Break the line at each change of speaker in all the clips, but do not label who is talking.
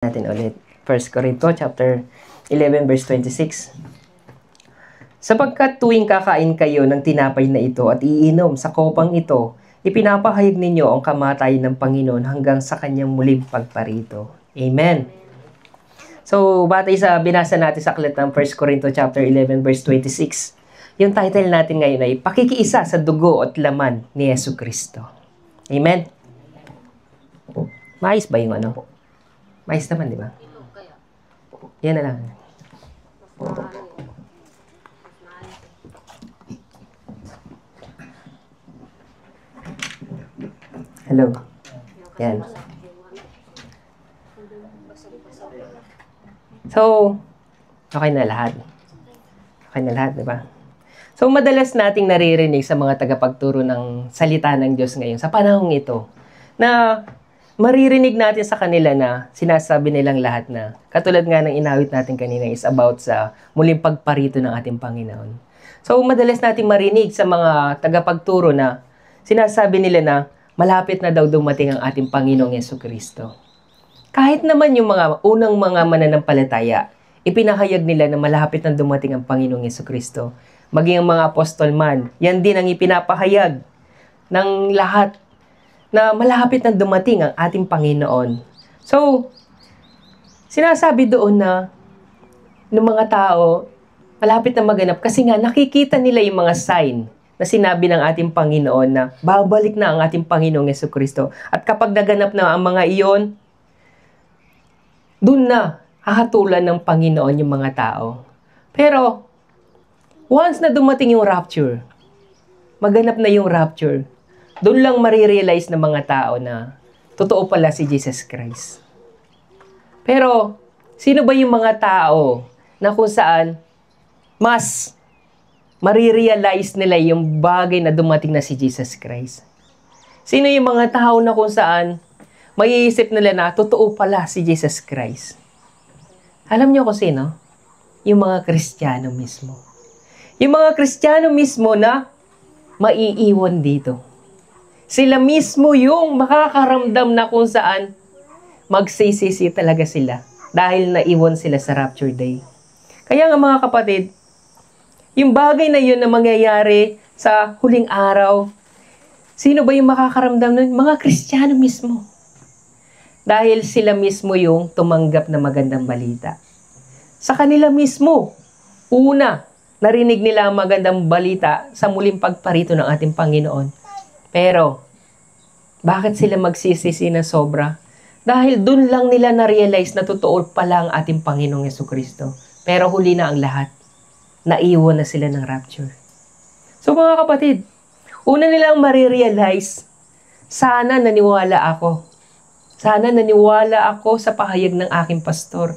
Natin ulit. 1 Corinto chapter 11 verse 26. Sapagkat tuwing kakain kayo ng tinapay na ito at iinom sa kopang ito, ipinapahayag ninyo ang kamatayan ng Panginoon hanggang sa kanyang muling pagparito. Amen. So, batay sa binasa natin sa aklat ng 1 Corinto chapter 11 verse 26, yung title natin ngayon ay Pakikiisa sa dugo at laman ni Yesu Kristo. Amen. Maayos ba yung ano? Mais naman, di ba? Yan na lang. Hello. Yan. So, okay na lahat. Okay na lahat, di ba? So, madalas nating naririnig sa mga tagapagturo ng salita ng Diyos ngayon sa panahong ito na maririnig natin sa kanila na sinasabi nilang lahat na, katulad nga ng inawit natin kanina, is about sa muling pagparito ng ating Panginoon. So, madalas nating marinig sa mga tagapagturo na sinasabi nila na malapit na daw dumating ang ating Panginoong Jesucristo. Kahit naman yung mga unang mga mananampalataya, ipinahayag nila na malapit na dumating ang Panginoong Jesucristo. Maging ang mga apostol man, yan din ang ipinapahayag ng lahat na malapit na dumating ang ating Panginoon. So, sinasabi doon na ng mga tao, malapit na maganap kasi nga nakikita nila yung mga sign na sinabi ng ating Panginoon na babalik na ang ating Panginoong Jesucristo. At kapag naganap na ang mga iyon, doon na hahatulan ng Panginoon yung mga tao. Pero, once na dumating yung rapture, maganap na yung rapture, doon lang marirealize ng mga tao na totoo pala si Jesus Christ. Pero, sino ba yung mga tao na kung saan mas marirealize nila yung bagay na dumating na si Jesus Christ? Sino yung mga tao na kung saan maiisip nila na totoo pala si Jesus Christ? Alam niyo kung sino? Yung mga Kristiyano mismo. Yung mga Kristiyano mismo na maiiwan dito. Sila mismo yung makakaramdam na kung saan magsisisi talaga sila dahil naiwan sila sa rapture day. Kaya nga mga kapatid, yung bagay na yun na mangyayari sa huling araw, sino ba yung makakaramdam nun? Mga Kristiyano mismo. Dahil sila mismo yung tumanggap na magandang balita. Sa kanila mismo, una, narinig nila ang magandang balita sa muling pagparito ng ating Panginoon. Pero, bakit sila magsisisi na sobra? Dahil dun lang nila na-realize na totoo pala ang ating Panginoong Jesucristo. Pero huli na ang lahat. Naiwan na sila ng rapture. So mga kapatid, una nilang marirealize, sana naniwala ako. Sana naniwala ako sa pahayag ng aking pastor.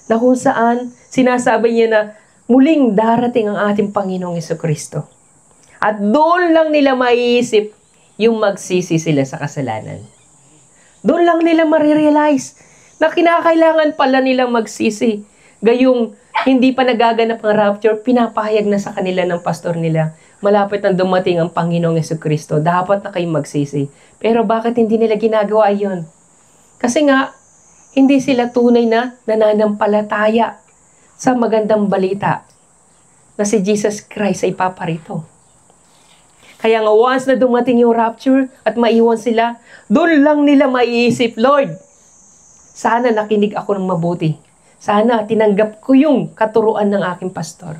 Na kung saan sinasabi niya na muling darating ang ating Panginoong Jesucristo. At doon lang nila maiisip yung magsisi sila sa kasalanan. Doon lang nila marirealize na kinakailangan pala nilang magsisi. Gayong hindi pa nagaganap ang rapture, pinapahayag na sa kanila ng pastor nila, malapit na dumating ang Panginoong Jesucristo, dapat na kayong magsisi. Pero bakit hindi nila ginagawa iyon? Kasi nga, hindi sila tunay na nananampalataya sa magandang balita na si Jesus Christ ay paparito. Kaya nga once na dumating yung rapture at maiwan sila, doon lang nila maiisip, Lord, sana nakinig ako ng mabuti. Sana tinanggap ko yung katuruan ng aking pastor.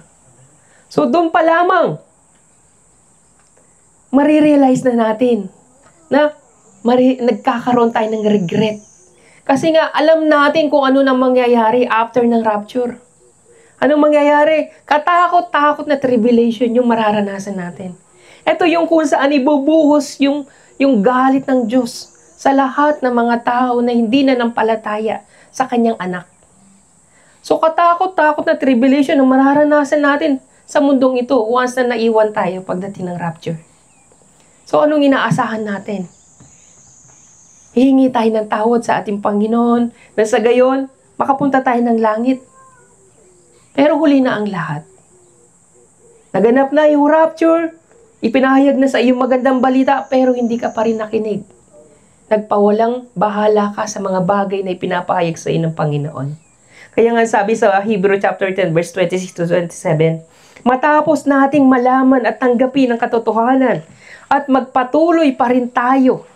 So doon pa lamang, marirealize na natin na nagkakaroon tayo ng regret. Kasi nga alam natin kung ano nang mangyayari after ng rapture. Anong mangyayari? Katakot-takot na tribulation yung mararanasan natin. Ito yung kung saan ibubuhos yung galit ng Diyos sa lahat ng mga tao na hindi nanampalataya sa kanyang anak. So katakot-takot na tribulation ang mararanasan natin sa mundong ito once na naiwan tayo pagdating ng rapture. So anong inaasahan natin? Hihingi tayo ng tawad sa ating Panginoon na sa gayon, makapunta tayo ng langit. Pero huli na ang lahat. Naganap na yung rapture, ipinahayag na sa iyong magandang balita, pero hindi ka pa rin nakinig. nagpawalang bahala ka sa mga bagay na ipinapahayag sa iyo ng Panginoon. Kaya nga sabi sa Hebrew chapter 10 verse 26 to 27, matapos nating malaman at tanggapin ang katotohanan at magpatuloy pa rin tayo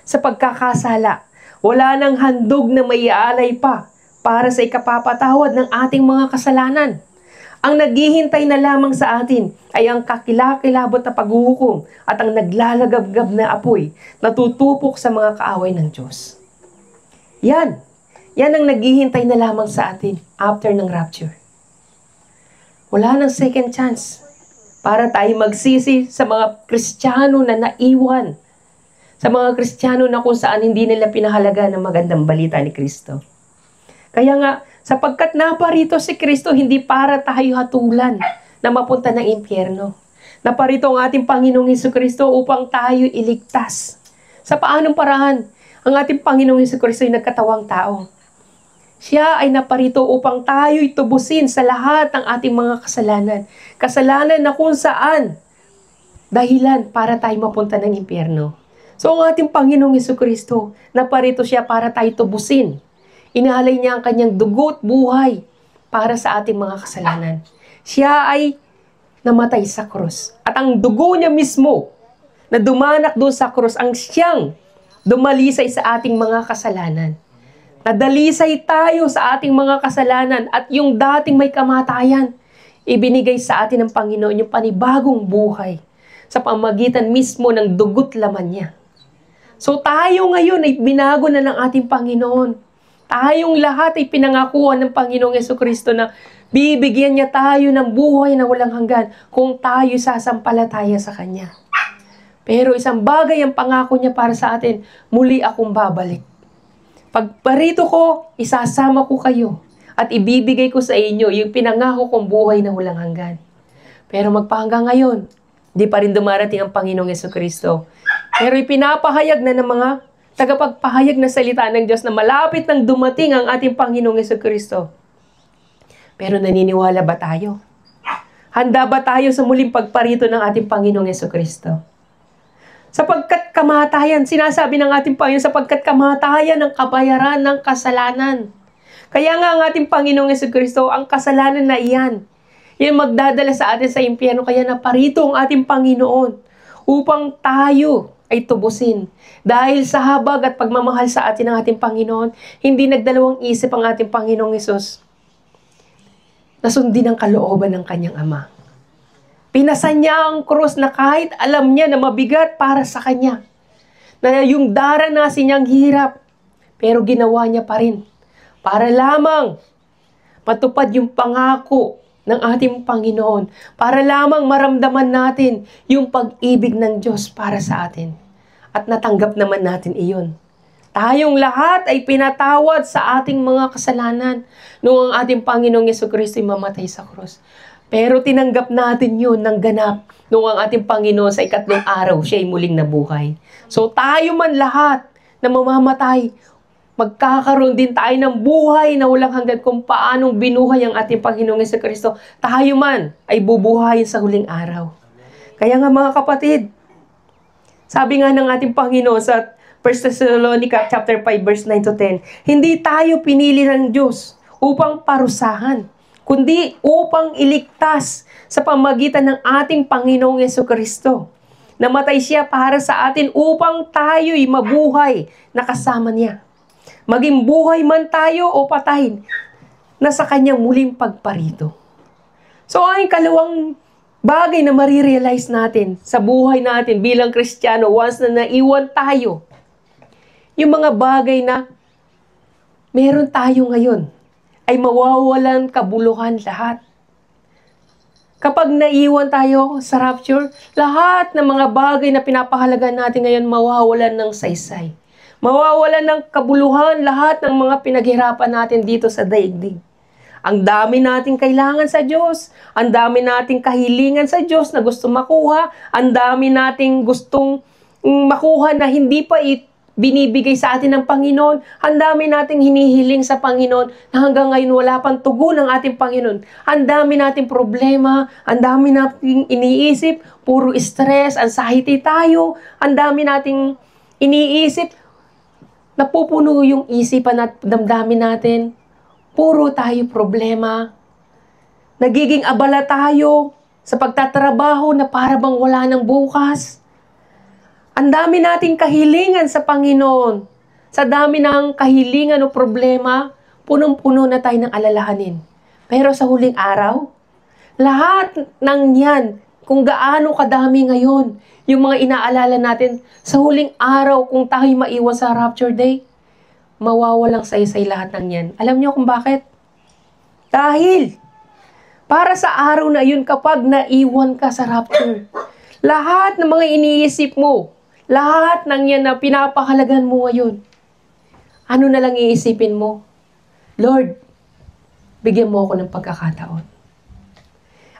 sa pagkakasala, wala nang handog na maiaalay pa para sa ikapapatawad ng ating mga kasalanan. Ang naghihintay na lamang sa atin ay ang kakilakilabot na paghuhukom at ang naglalagabgab na apoy na tutupok sa mga kaaway ng Diyos. Yan ang naghihintay na lamang sa atin after ng rapture. Wala nang second chance para tayo magsisi sa mga Kristiyano na naiwan. Sa mga Kristiyano na kung saan hindi nila pinahalaga ng magandang balita ni Kristo. Kaya nga, sapagkat naparito si Kristo, hindi para tayo hatulan na mapunta ng impyerno. Naparito ang ating Panginoong Hesukristo upang tayo iligtas. Sa paanong paraan? Ang ating Panginoong Hesukristo ay nagkatawang tao. Siya ay naparito upang tayo'y tubusin sa lahat ng ating mga kasalanan. Kasalanan na kung saan dahilan para tayo mapunta ng impyerno. So ang ating Panginoong Hesukristo, naparito siya para tayo tubusin. Inalay niya ang kanyang dugo't buhay para sa ating mga kasalanan. Siya ay namatay sa krus. At ang dugo niya mismo na dumanak doon sa krus ang siyang dumalisay sa ating mga kasalanan. Nadalisay tayo sa ating mga kasalanan at yung dating may kamatayan, ibinigay sa atin ng Panginoon yung panibagong buhay sa pamagitan mismo ng dugo't laman niya. So tayo ngayon ay binago na ng ating Panginoon. Tayong lahat ay pinangakuan ng Panginoong Hesukristo na bibigyan niya tayo ng buhay na walang hanggan kung tayo sasampalataya sa Kanya. Pero isang bagay ang pangako niya para sa atin, muli akong babalik. Pagparito ko, isasama ko kayo at ibibigay ko sa inyo yung pinangako kong buhay na walang hanggan. Pero magpahanggang ngayon, di pa rin dumarating ang Panginoong Hesukristo. Pero ipinapahayag na ng mga tagapagpahayag na salita ng Diyos na malapit nang dumating ang ating Panginoong Hesukristo. Pero naniniwala ba tayo? Handa ba tayo sa muling pagparito ng ating Panginoong Hesukristo? Sapagkat kamatayan, sinasabi ng ating Panginoon, sapagkat kamatayan ang kabayaran ng kasalanan. Kaya nga ang ating Panginoong Hesukristo, ang kasalanan na iyan, yung magdadala sa atin sa impyerno, kaya naparito ang ating Panginoon upang tayo ay tubusin. Dahil sa habag at pagmamahal sa atin ng ating Panginoon, hindi nagdalawang isip ang ating Panginoong Hesus na sundin ang kalooban ng kanyang Ama. Pinasan niya ang krus na kahit alam niya na mabigat para sa kanya, na yung daranasin niyang hirap, pero ginawa niya pa rin para lamang matupad yung pangako ng ating Panginoon, para lamang maramdaman natin yung pag-ibig ng Diyos para sa atin. At natanggap naman natin iyon. Tayong lahat ay pinatawad sa ating mga kasalanan noong ang ating Panginoong Hesukristo ay mamatay sa krus. Pero tinanggap natin yun ng ganap noong ang ating Panginoon sa ikatlong araw, siya ay muling nabuhay. So tayo man lahat na mamamatay, magkakaroon din tayo ng buhay na walang hanggan kung paanong binuhay ang ating Panginoong Hesukristo. Tayo man ay bubuhayin sa huling araw. Kaya nga mga kapatid, sabi nga ng ating Panginoon sa 1 Thessalonica chapter 5 verse 9 to 10, hindi tayo pinili ng Diyos upang parusahan, kundi upang iligtas sa pamagitan ng ating Panginoong Hesukristo. Namatay siya para sa atin upang tayo'y mabuhay na kasama niya. Maging buhay man tayo o patayin, nasa kanyang muling pagparito. So ang kalawang bagay na marirealize natin sa buhay natin bilang Kristiyano once na naiwan tayo, yung mga bagay na meron tayo ngayon ay mawawalan kabuluhan lahat. Kapag naiwan tayo sa rapture, lahat ng mga bagay na pinapahalagan natin ngayon mawawalan ng saysay. Mawawalan ng kabuluhan lahat ng mga pinaghirapan natin dito sa daigdig. Ang dami nating kailangan sa Diyos. Ang dami nating kahilingan sa Diyos na gusto makuha. Ang dami nating gustong makuha na hindi pa binibigay sa atin ng Panginoon. Ang dami nating hinihiling sa Panginoon na hanggang ngayon wala pang tugon ng ating Panginoon. Ang dami nating problema. Ang dami nating iniisip. Puro stress, anxiety tayo. Ang dami nating iniisip. Napupuno yung isipan at damdamin natin. Puro tayo problema. Nagiging abala tayo sa pagtatrabaho na para bang wala ng bukas. Ang dami nating kahilingan sa Panginoon. Sa dami ng kahilingan o problema, punong-puno na tayo ng alalahanin. Pero sa huling araw, lahat ng yan, kung gaano kadami ngayon, yung mga inaalala natin, sa huling araw, kung tayo maiwan sa Rapture Day, mawawalang saysay lahat ng yan. Alam niyo kung bakit? Dahil, para sa araw na yun, kapag naiwan ka sa Rapture, lahat ng mga iniisip mo, lahat ng yan na pinapahalagan mo ngayon, ano na lang iisipin mo? Lord, bigyan mo ako ng pagkakataon.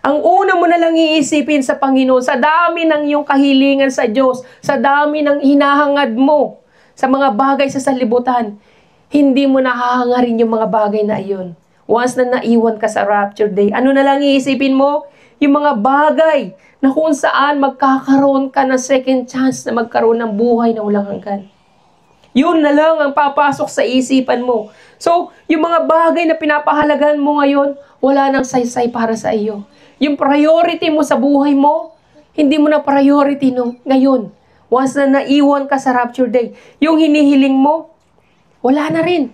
Ang una mo na lang iisipin sa Panginoon, sa dami ng iyong kahilingan sa Diyos, sa dami ng hinahangad mo sa mga bagay sa sanlibutan, hindi mo nahahangarin yung mga bagay na iyon. Once na naiwan ka sa Rapture Day, ano na lang iisipin mo? Yung mga bagay na kung saan magkakaroon ka ng second chance na magkaroon ng buhay na walang hanggan. Yun na lang ang papasok sa isipan mo. So, yung mga bagay na pinapahalagan mo ngayon, wala nang saysay para sa iyo. Yung priority mo sa buhay mo, hindi mo na priority ngayon. Once na naiwan ka sa Rapture Day, yung hinihiling mo, wala na rin.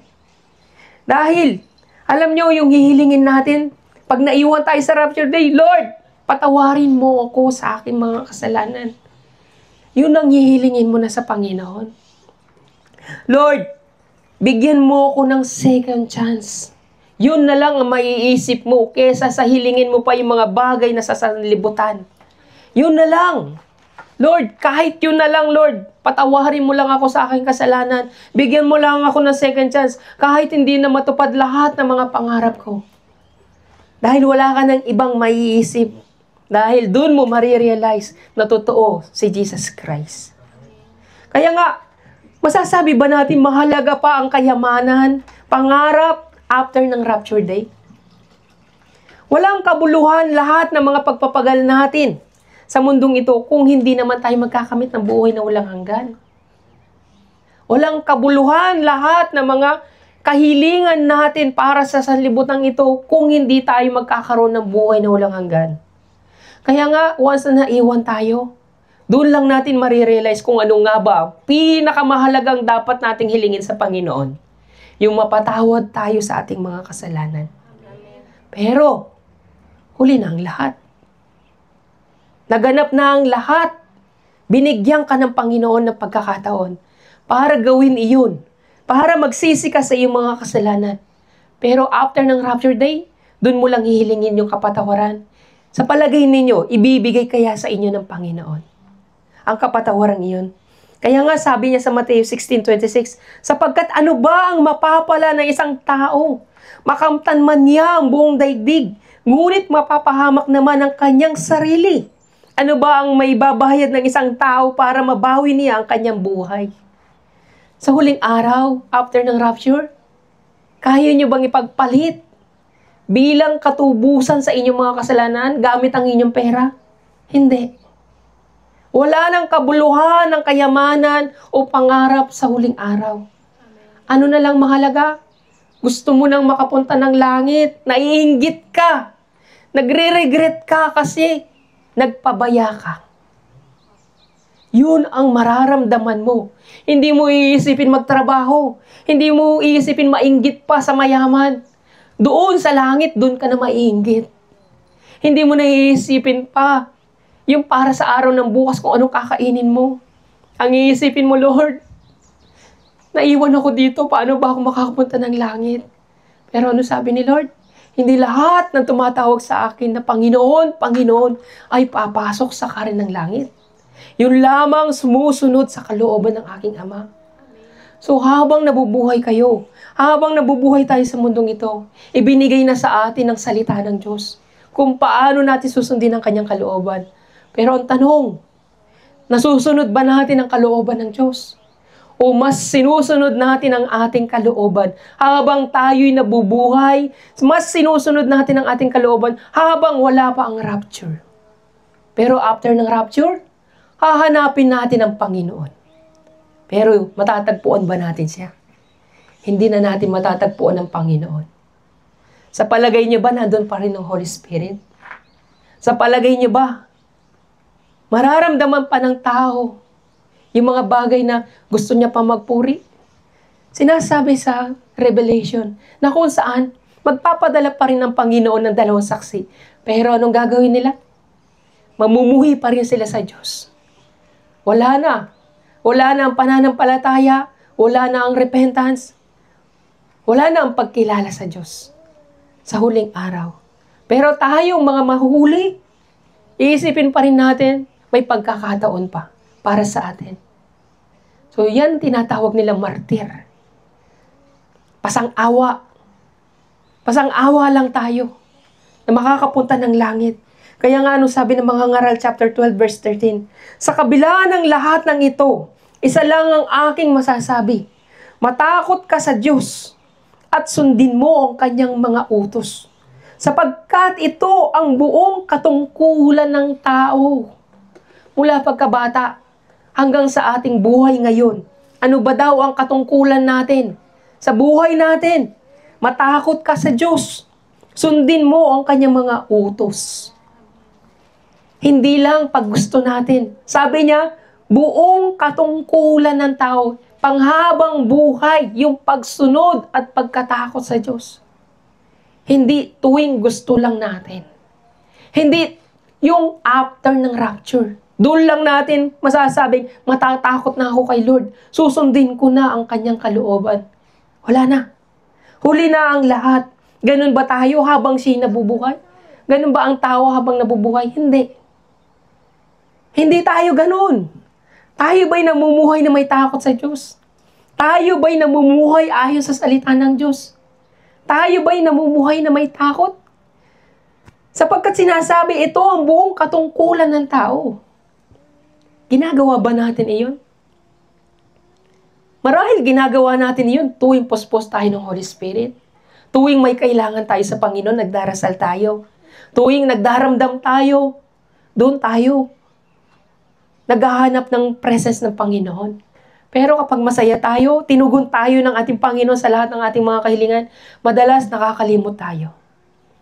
Dahil, alam nyo, yung hihilingin natin, pag naiwan tayo sa Rapture Day, Lord, patawarin mo ako sa aking mga kasalanan. Yun ang hihilingin mo na sa Panginoon. Lord, bigyan mo ako ng second chance. Yun na lang ang maiisip mo kesa sa hilingin mo pa yung mga bagay na sa sanlibutan. Yun na lang. Lord, kahit yun na lang, Lord, patawarin mo lang ako sa aking kasalanan. Bigyan mo lang ako ng second chance kahit hindi na matupad lahat ng mga pangarap ko. Dahil wala ka ng ibang maiisip. Dahil dun mo marirealize na totoo si Jesus Christ. Kaya nga, masasabi ba natin mahalaga pa ang kayamanan, pangarap, after ng Rapture Day? Walang kabuluhan lahat ng mga pagpapagal natin sa mundong ito kung hindi naman tayo magkakamit ng buhay na walang hanggan. Walang kabuluhan lahat ng mga kahilingan natin para sa sanlibutan ito kung hindi tayo magkakaroon ng buhay na walang hanggan. Kaya nga, once na naiwan tayo, doon lang natin marirealize kung ano nga ba pinakamahalagang dapat nating hilingin sa Panginoon. Yung mapatawad tayo sa ating mga kasalanan. Pero, huli na ang lahat. Naganap na ang lahat. Binigyan ka ng Panginoon ng pagkakataon para gawin iyon. Para magsisi ka sa iyong mga kasalanan. Pero after ng Rapture Day, doon mo lang hihilingin yung kapatawaran. Sa palagay ninyo, ibibigay kaya sa inyo ng Panginoon ang kapatawaran iyon? Kaya nga sabi niya sa Mateo 16:26, sapagkat ano ba ang mapapala ng isang tao? Makamtan man niya ang buong daigdig, ngunit mapapahamak naman ang kanyang sarili. Ano ba ang may babayad ng isang tao para mabawi niya ang kanyang buhay? Sa huling araw, after ng Rapture, kaya niyo bang ipagpalit bilang katubusan sa inyong mga kasalanan gamit ang inyong pera? Hindi. Wala nang kabuluhan ng kayamanan o pangarap sa huling araw. Ano na lang mahalaga? Gusto mo nang makapunta ng langit, naiinggit ka, nagre-regret ka kasi nagpabaya ka. Yun ang mararamdaman mo. Hindi mo iisipin magtrabaho. Hindi mo iisipin mainggit pa sa mayaman. Doon sa langit, doon ka na maiinggit. Hindi mo na iisipin pa yung para sa araw ng bukas kung anong kakainin mo. Ang iisipin mo, Lord, naiwan ako dito, paano ba ako makakapunta ng langit? Pero ano sabi ni Lord? Hindi lahat ng tumatawag sa akin na Panginoon, Panginoon, ay papasok sa karin ng langit. Yun lamang sumusunod sa kalooban ng aking Ama. So habang nabubuhay kayo, habang nabubuhay tayo sa mundong ito, ibinigay na sa atin ang salita ng Diyos kung paano natin susundin ang kanyang kalooban. Pero ang tanong, nasusunod ba natin ang kalooban ng Diyos? O mas sinusunod natin ang ating kalooban habang tayo'y nabubuhay? Mas sinusunod natin ang ating kalooban habang wala pa ang rapture. Pero after ng rapture, hahanapin natin ang Panginoon. Pero matatagpuan ba natin siya? Hindi na natin matatagpuan ng Panginoon. Sa palagay niyo ba nandun pa rin ang Holy Spirit? Sa palagay niyo ba mararamdaman pa ng tao yung mga bagay na gusto niya pa magpuri? Sinasabi sa Revelation na kung saan magpapadala pa rin ng Panginoon ng 2 saksi. Pero anong gagawin nila? Mamumuhi pa rin sila sa Diyos. Wala na. Wala na ang pananampalataya. Wala na ang repentance. Wala na ang pagkilala sa Diyos sa huling araw. Pero tayong mga mahuhuli, iisipin pa rin natin, may pagkakataon pa para sa atin. So yan tinatawag nilang martir. Pasang-awa. Pasang-awa lang tayo na makakapunta ng langit. Kaya nga sabi ng mga ngaral chapter 12 verse 13, sa kabila ng lahat ng ito, isa lang ang aking masasabi. Matakot ka sa Diyos at sundin mo ang kanyang mga utos. Sapagkat ito ang buong katungkulan ng tao. Mula pagkabata hanggang sa ating buhay ngayon. Ano ba daw ang katungkulan natin? Sa buhay natin, matakot ka sa Diyos. Sundin mo ang kanyang mga utos. Hindi lang pag gusto natin. Sabi niya, buong katungkulan ng tao, panghabang buhay, yung pagsunod at pagkatakot sa Diyos. Hindi tuwing gusto lang natin. Hindi yung after ng rapture. Doon lang natin masasabing, matatakot na ako kay Lord. Susundin ko na ang kanyang kalooban. Wala na. Huli na ang lahat. Ganun ba tayo habang siya nabubuhay? Ganun ba ang tao habang nabubuhay? Hindi. Hindi tayo ganun. Tayo ba'y namumuhay na may takot sa Diyos? Tayo ba'y namumuhay ayon sa salita ng Diyos? Tayo ba'y namumuhay na may takot? Sapagkat sinasabi, ito ang buong katungkulan ng tao. Ginagawa ba natin iyon? Marahil ginagawa natin iyon tuwing pospos tayo ng Holy Spirit. Tuwing may kailangan tayo sa Panginoon, nagdarasal tayo. Tuwing nagdaramdam tayo, doon tayo naghahanap ng presence ng Panginoon. Pero kapag masaya tayo, tinugon tayo ng ating Panginoon sa lahat ng ating mga kahilingan, madalas nakakalimot tayo.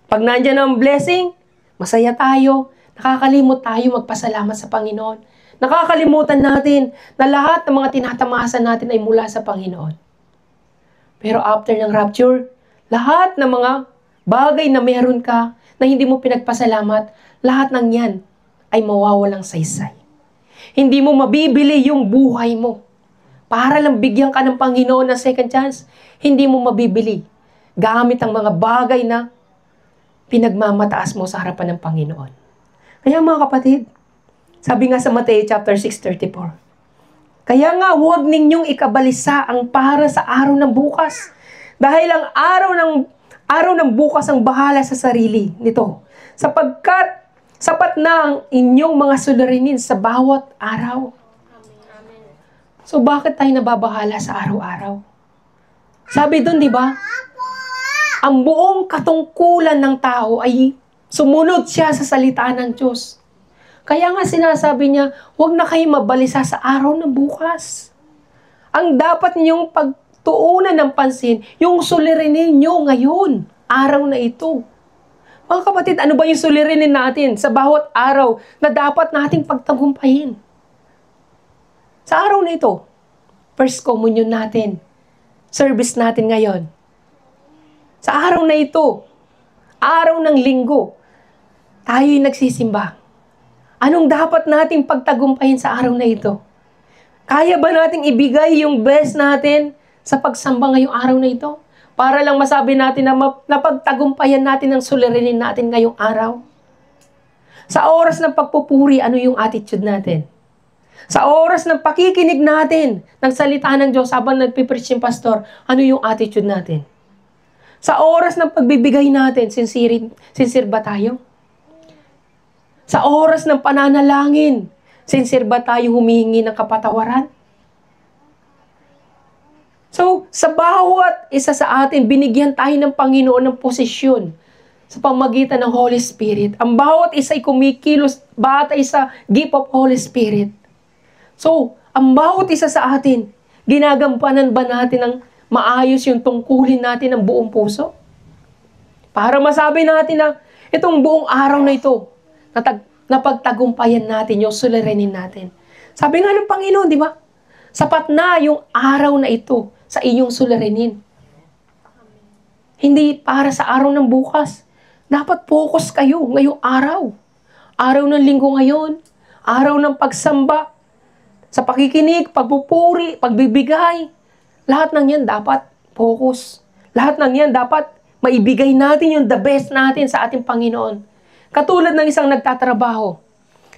Pag nandyan ang blessing, masaya tayo, nakakalimot tayo magpasalamat sa Panginoon. Nakakalimutan natin na lahat ng mga tinatamasa natin ay mula sa Panginoon. Pero after ng rapture, lahat ng mga bagay na meron ka na hindi mo pinagpasalamat, lahat ng yan ay mawawalang saysay. Hindi mo mabibili yung buhay mo. Para lang bigyan ka ng Panginoon ng second chance, hindi mo mabibili. Gamit ang mga bagay na pinagmamataas mo sa harapan ng Panginoon. Kaya mga kapatid, sabi nga sa Mateo chapter 6:34, kaya nga huwag ninyong ikabalisa ang para sa araw ng bukas. Dahil ang araw ng bukas ang bahala sa sarili nito. Sapagkat sapat na ang inyong mga suliranin sa bawat araw. So bakit tayo nababahala sa araw-araw? Sabi doon, di ba? Ang buong katungkulan ng tao ay sumunod siya sa salita ng Diyos. Kaya nga sinasabi niya, huwag na kayo mabalisa sa araw ng bukas. Ang dapat niyong pagtuunan ng pansin, yung suliranin niyo ngayon, araw na ito. Mga kapatid, ano ba yung suliranin natin sa bawat araw na dapat nating pagtagumpayin? Sa araw na ito, First Communion natin, service natin ngayon. Sa araw na ito, araw ng linggo, tayo'y nagsisimba. Anong dapat nating pagtagumpayin sa araw na ito? Kaya ba nating ibigay yung best natin sa pagsamba ngayong araw na ito? Para lang masabi natin na napagtagumpayan natin ang suliranin natin ngayong araw? Sa oras ng pagpupuri, ano yung attitude natin? Sa oras ng pakikinig natin ng salita ng Diyos habang nagpipreach yung pastor, ano yung attitude natin? Sa oras ng pagbibigay natin, sincere ba tayo? Sa oras ng pananalangin, sincere ba tayo humihingi ng kapatawaran? So, sa bawat isa sa atin, binigyan tayo ng Panginoon ng posisyon sa pamagitan ng Holy Spirit. Ang bawat isa ay kumikilos batay sa gift of Holy Spirit. So, ang bawat isa sa atin, Ginagampanan ba natin ng maayos yung tungkulin natin ng buong puso? Para masabi natin na itong buong araw na ito, napagtagumpayan natin yung suliranin natin. Sabi nga ng Panginoon, di ba? Sapat na yung araw na ito sa inyong suliranin. Hindi para sa araw ng bukas. Dapat focus kayo ngayong araw. Araw ng linggo ngayon. Araw ng pagsamba. Sa pakikinig, pagpupuri, pagbibigay. Lahat ng yan dapat focus. Lahat ng yan dapat maibigay natin yung the best natin sa ating Panginoon. Katulad ng isang nagtatrabaho.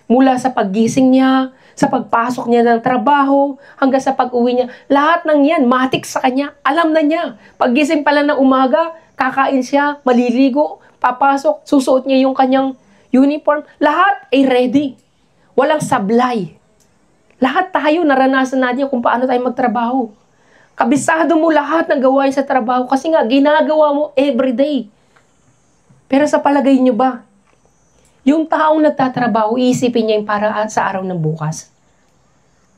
Mula sa paggising niya, sa pagpasok niya ng trabaho, hanggang sa pag-uwi niya. Lahat ng yan, matik sa kanya. Alam na niya. Paggising pala ng umaga, kakain siya, maliligo, papasok, susuot niya yung kanyang uniform. Lahat ay ready. Walang sablay. Lahat tayo, naranasan natin kung paano tayo magtrabaho. Kabisado mo lahat ng gawain sa trabaho kasi nga, ginagawa mo everyday. Pero sa palagay niyo ba, yung taong nagtatrabaho, iisipin niya yung para sa araw ng bukas?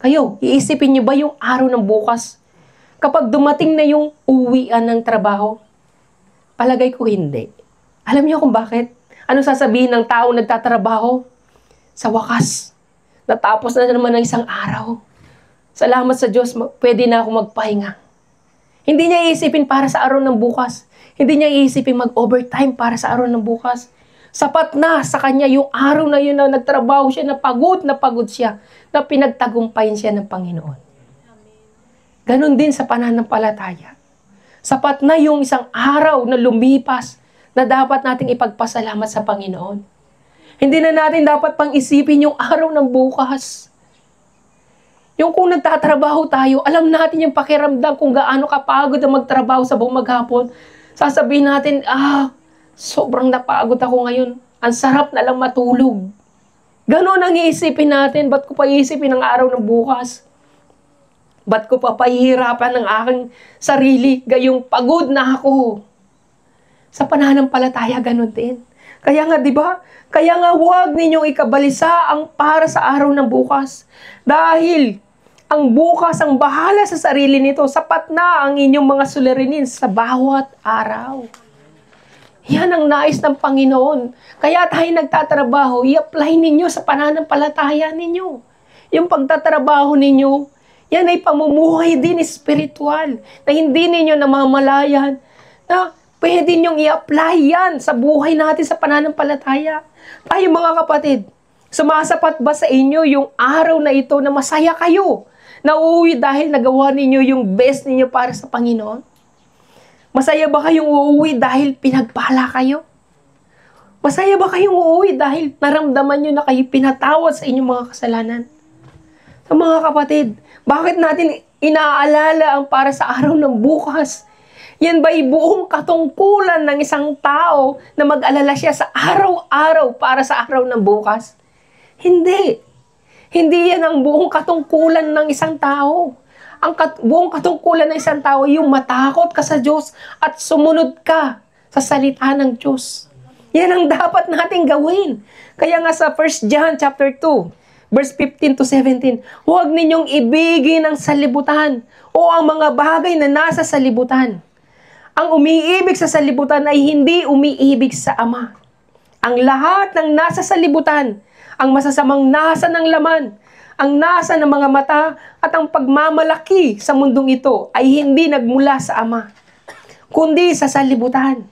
Kayo, iisipin niyo ba yung araw ng bukas? Kapag dumating na yung uwian ng trabaho, palagay ko hindi. Alam niyo kung bakit? Ano sasabihin ng taong nagtatrabaho? Sa wakas, natapos na naman ng isang araw. Salamat sa Diyos, pwede na ako magpahinga. Hindi niya iisipin para sa araw ng bukas. Hindi niya iisipin mag-overtime para sa araw ng bukas. Sapat na sa kanya yung araw na yun na nagtrabaho siya, na pagod siya, na pinagtagumpayan siya ng Panginoon. Ganon din sa pananampalataya. Sapat na yung isang araw na lumipas na dapat nating ipagpasalamat sa Panginoon. Hindi na natin dapat pang isipin yung araw ng bukas. Yung kung nagtatrabaho tayo, alam natin yung pakiramdam kung gaano kapagod na magtrabaho sa buong maghapon. Sasabihin natin, sobrang napagod ako ngayon. Ang sarap na lang matulog. Ganon ang iisipin natin. Ba't ko pa iisipin ang araw ng bukas? Ba't ko pa pahihirapan ng aking sarili? Gayong pagod na ako. Sa pananampalataya, ganon din. Kaya nga, di ba? Kaya nga, huwag ninyong ikabalisa ang para sa araw ng bukas. Dahil ang bukas ang bahala sa sarili nito. Sapat na ang inyong mga suliranin sa bawat araw. Yan ang nais ng Panginoon. Kaya tayo nagtatrabaho, i-apply ninyo sa pananampalataya ninyo. Yung pagtatrabaho ninyo, yan ay pamumuhay din espiritual na hindi ninyo namamalayan na pwede ninyong i-apply yan sa buhay natin sa pananampalataya. Tayo mga kapatid, sumasapat ba sa inyo yung araw na ito na masaya kayo? Na uuwi dahil nagawa ninyo yung best ninyo para sa Panginoon? Masaya ba kayong uuwi dahil pinagpala kayo? Masaya ba kayong uuwi dahil naramdaman nyo na kayo pinatawad sa inyong mga kasalanan? Sa mga kapatid, bakit natin inaalala ang para sa araw ng bukas? Yan ba'y buong katungkulan ng isang tao na mag-alala siya sa araw-araw para sa araw ng bukas? Hindi. Hindi yan ang buong katungkulan ng isang tao. Ang buong katungkulan ng isang tao ay yung matakot ka sa Diyos at sumunod ka sa salita ng Diyos. Yan ang dapat nating gawin. Kaya nga sa 1 John chapter 2, verse 15 to 17, huwag ninyong ibigin ang salibutan o ang mga bagay na nasa salibutan. Ang umiibig sa salibutan ay hindi umiibig sa Ama. Ang lahat ng nasa salibutan, ang masasamang nasa ng laman, ang nasa ng mga mata at ang pagmamalaki sa mundong ito ay hindi nagmula sa Ama, kundi sa salibutan.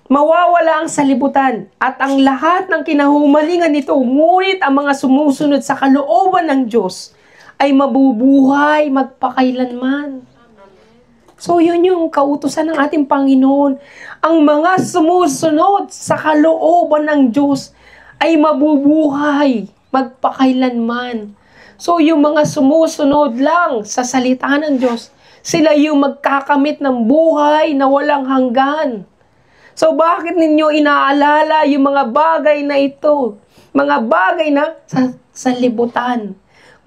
Mawawala ang salibutan at ang lahat ng kinahumalingan nito, ngunit ang mga sumusunod sa kalooban ng Diyos ay mabubuhay magpakailanman. So yun yung kautusan ng ating Panginoon. Ang mga sumusunod sa kalooban ng Diyos ay mabubuhay magpakailanman. So yung mga sumusunod lang sa salita ng Diyos, sila yung magkakamit ng buhay na walang hanggan. So bakit ninyo inaalala yung mga bagay na ito? Mga bagay na sa salibutan.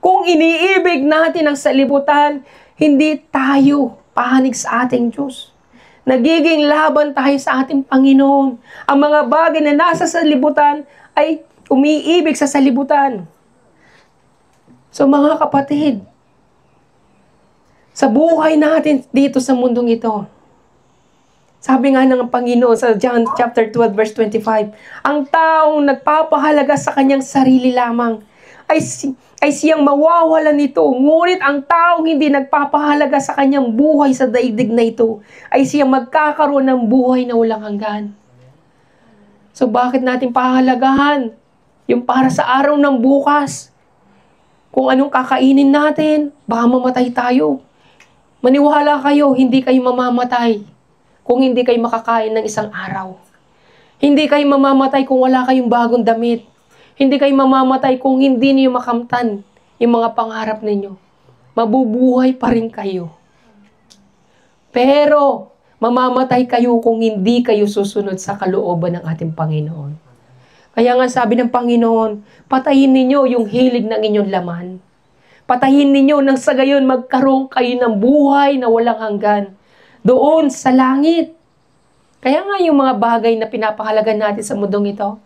Kung iniibig natin ang salibutan, hindi tayo pahanig sa ating Diyos. Nagiging laban tayo sa ating Panginoon. Ang mga bagay na nasa salibutan ay umiibig sa salibutan. So mga kapatid, sa buhay natin dito sa mundong ito. Sabi nga ng Panginoon sa John chapter 12 verse 25, ang taong nagpapahalaga sa kanyang sarili lamang ay siyang mawawalan nito. Ngunit ang taong hindi nagpapahalaga sa kanyang buhay sa daigdig na ito ay siyang magkakaroon ng buhay na walang hanggan. So bakit natin pahalagahan yung para sa araw ng bukas? Kung anong kakainin natin, baka mamatay tayo. Maniwala kayo, hindi kayo mamamatay kung hindi kayo makakain ng isang araw. Hindi kayo mamamatay kung wala kayong bagong damit. Hindi kayo mamamatay kung hindi niyo makamtan yung mga pangarap ninyo. Mabubuhay pa rin kayo. Pero, mamamatay kayo kung hindi kayo susunod sa kalooban ng ating Panginoon. Kaya nga sabi ng Panginoon, patayin ninyo yung hilig ng inyong laman. Patayin ninyo nang sa gayon magkaroon kayo ng buhay na walang hanggan doon sa langit. Kaya nga yung mga bagay na pinapahalagan natin sa mundong ito,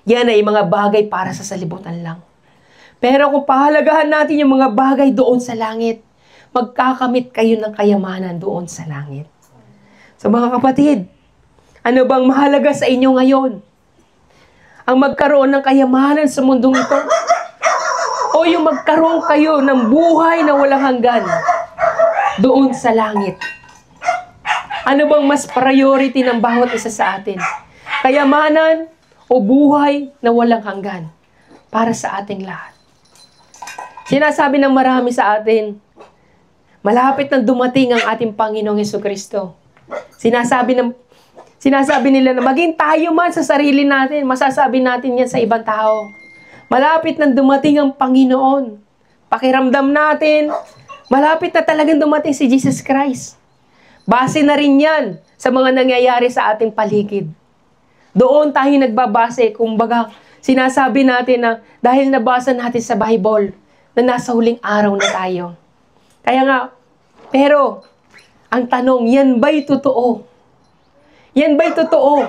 yan ay mga bagay para sa salibutan lang. Pero kung pahalagahan natin yung mga bagay doon sa langit, magkakamit kayo ng kayamanan doon sa langit. So mga kapatid, ano bang mahalaga sa inyo ngayon? Ang magkaroon ng kayamanan sa mundong ito? O yung magkaroon kayo ng buhay na walang hanggan doon sa langit? Ano bang mas priority ng bawat isa sa atin? Kayamanan o buhay na walang hanggan para sa ating lahat? Sinasabi ng marami sa atin, malapit na dumating ang ating Panginoong Jesucristo. Sinasabi nila na maging tayo man sa sarili natin, masasabi natin yan sa ibang tao. Malapit na dumating ang Panginoon. Pakiramdam natin, malapit na talagang dumating si Jesus Christ. Base na rin yan sa mga nangyayari sa ating paligid. Doon tayo nagbabase, kumbaga, sinasabi natin na dahil nabasa natin sa Bible na nasa huling araw na tayo. Kaya nga, pero, ang tanong, yan ba'y totoo? Yan ba'y totoo?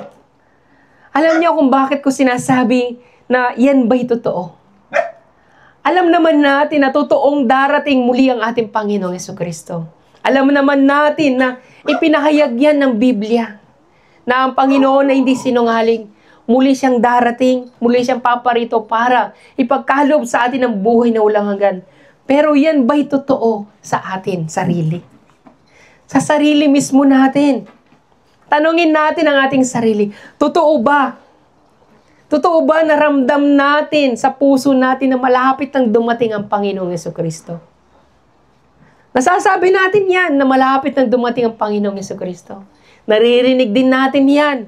Alam niyo kung bakit ko sinasabi na yan ba'y totoo? Alam naman natin na totoong darating muli ang ating Panginoong Jesucristo. Alam naman natin na ipinahayag yan ng Biblia na ang Panginoon na hindi sinungaling. Muli siyang darating, muli siyang paparito para ipagkaloob sa atin ang buhay na walang hanggan. Pero yan ba'y totoo sa atin, sarili? Sa sarili mismo natin. Tanungin natin ang ating sarili, totoo ba? Totoo ba na ramdam natin sa puso natin na malapit nang dumating ang Panginoong Jesucristo? Nasasabi natin yan na malapit nang dumating ang Panginoong Jesucristo. Naririnig din natin yan.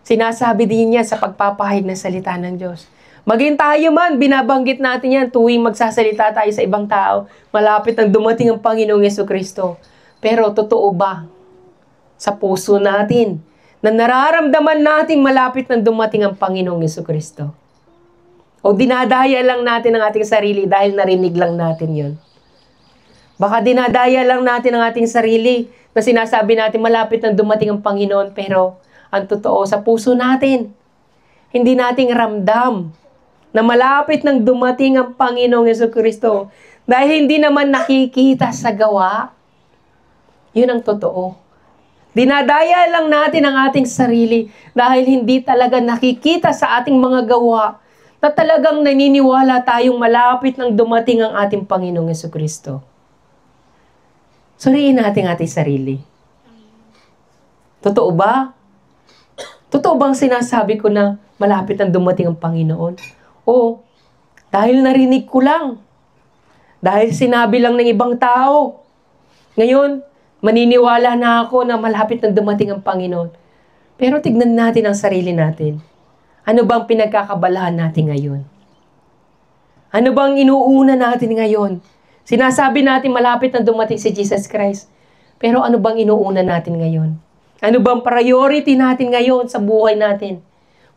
Sinasabi din yan sa pagpapahayag ng salita ng Diyos. Maging tayo man, binabanggit natin yan tuwing magsasalita tayo sa ibang tao. Malapit nang dumating ang Panginoong Jesucristo. Pero totoo ba sa puso natin na nararamdaman nating malapit nang dumating ang Panginoong Jesucristo? O dinadaya lang natin ang ating sarili dahil narinig lang natin yon? Baka dinadaya lang natin ang ating sarili na sinasabi natin malapit nang dumating ang Panginoon, pero ang totoo sa puso natin, hindi nating ramdam na malapit nang dumating ang Panginoong Jesucristo dahil hindi naman nakikita sa gawa. Yun ang totoo. Dinadaya lang natin ang ating sarili dahil hindi talaga nakikita sa ating mga gawa na talagang naniniwala tayong malapit nang dumating ang ating Panginoong Jesucristo. Suriin natin ating sarili. Totoo ba? Totoo bang sinasabi ko na malapit nang dumating ang Panginoon? O dahil narinig ko lang? Dahil sinabi lang ng ibang tao? Ngayon, maniniwala na ako na malapit nang dumating ang Panginoon. Pero tignan natin ang sarili natin. Ano bang pinagkakabalahan natin ngayon? Ano bang inuuna natin ngayon? Sinasabi natin malapit nang dumating si Jesus Christ. Pero ano bang inuuna natin ngayon? Ano bang priority natin ngayon sa buhay natin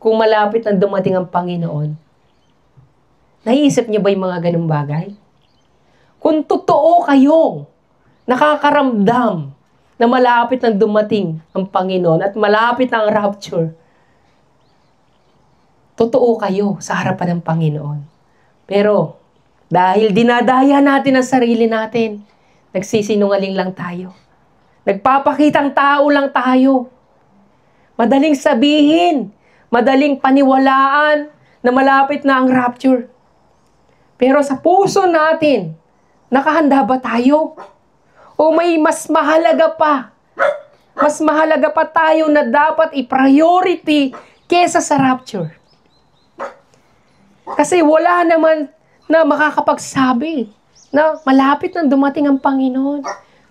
kung malapit nang dumating ang Panginoon? Naiisip niyo ba yung mga ganung bagay? Kung totoo kayong nakakaramdam na malapit nang dumating ang Panginoon at malapit na ang rapture, totoo kayo sa harapan ng Panginoon. Pero dahil dinadaya natin ang sarili natin, Nagsisinungaling lang tayo. Nagpapakitang tao lang tayo. Madaling sabihin, madaling paniwalaan na malapit na ang rapture. Pero sa puso natin, nakahanda ba tayo? O may mas mahalaga pa? Mas mahalaga pa tayo na dapat i-priority kesa sa rapture. Kasi wala naman na makakapagsabi na malapit na dumating ang Panginoon.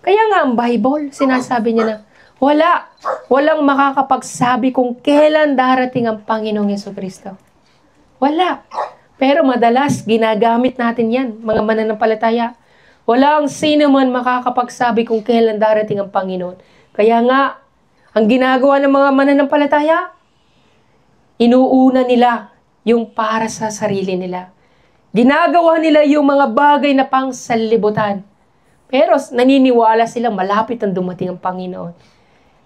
Kaya nga ang Bible, sinasabi niya na walang makakapagsabi kung kailan darating ang Panginoong Jesucristo. Wala. Pero madalas, ginagamit natin yan, mga mananampalataya. Walang sino man makakapagsabi kung kailan darating ang Panginoon. Kaya nga, ang ginagawa ng mga mananampalataya, inuuna nila yung para sa sarili nila. Ginagawa nila yung mga bagay na pang sanlibutan. Pero naniniwala silang malapit ang dumating ang Panginoon.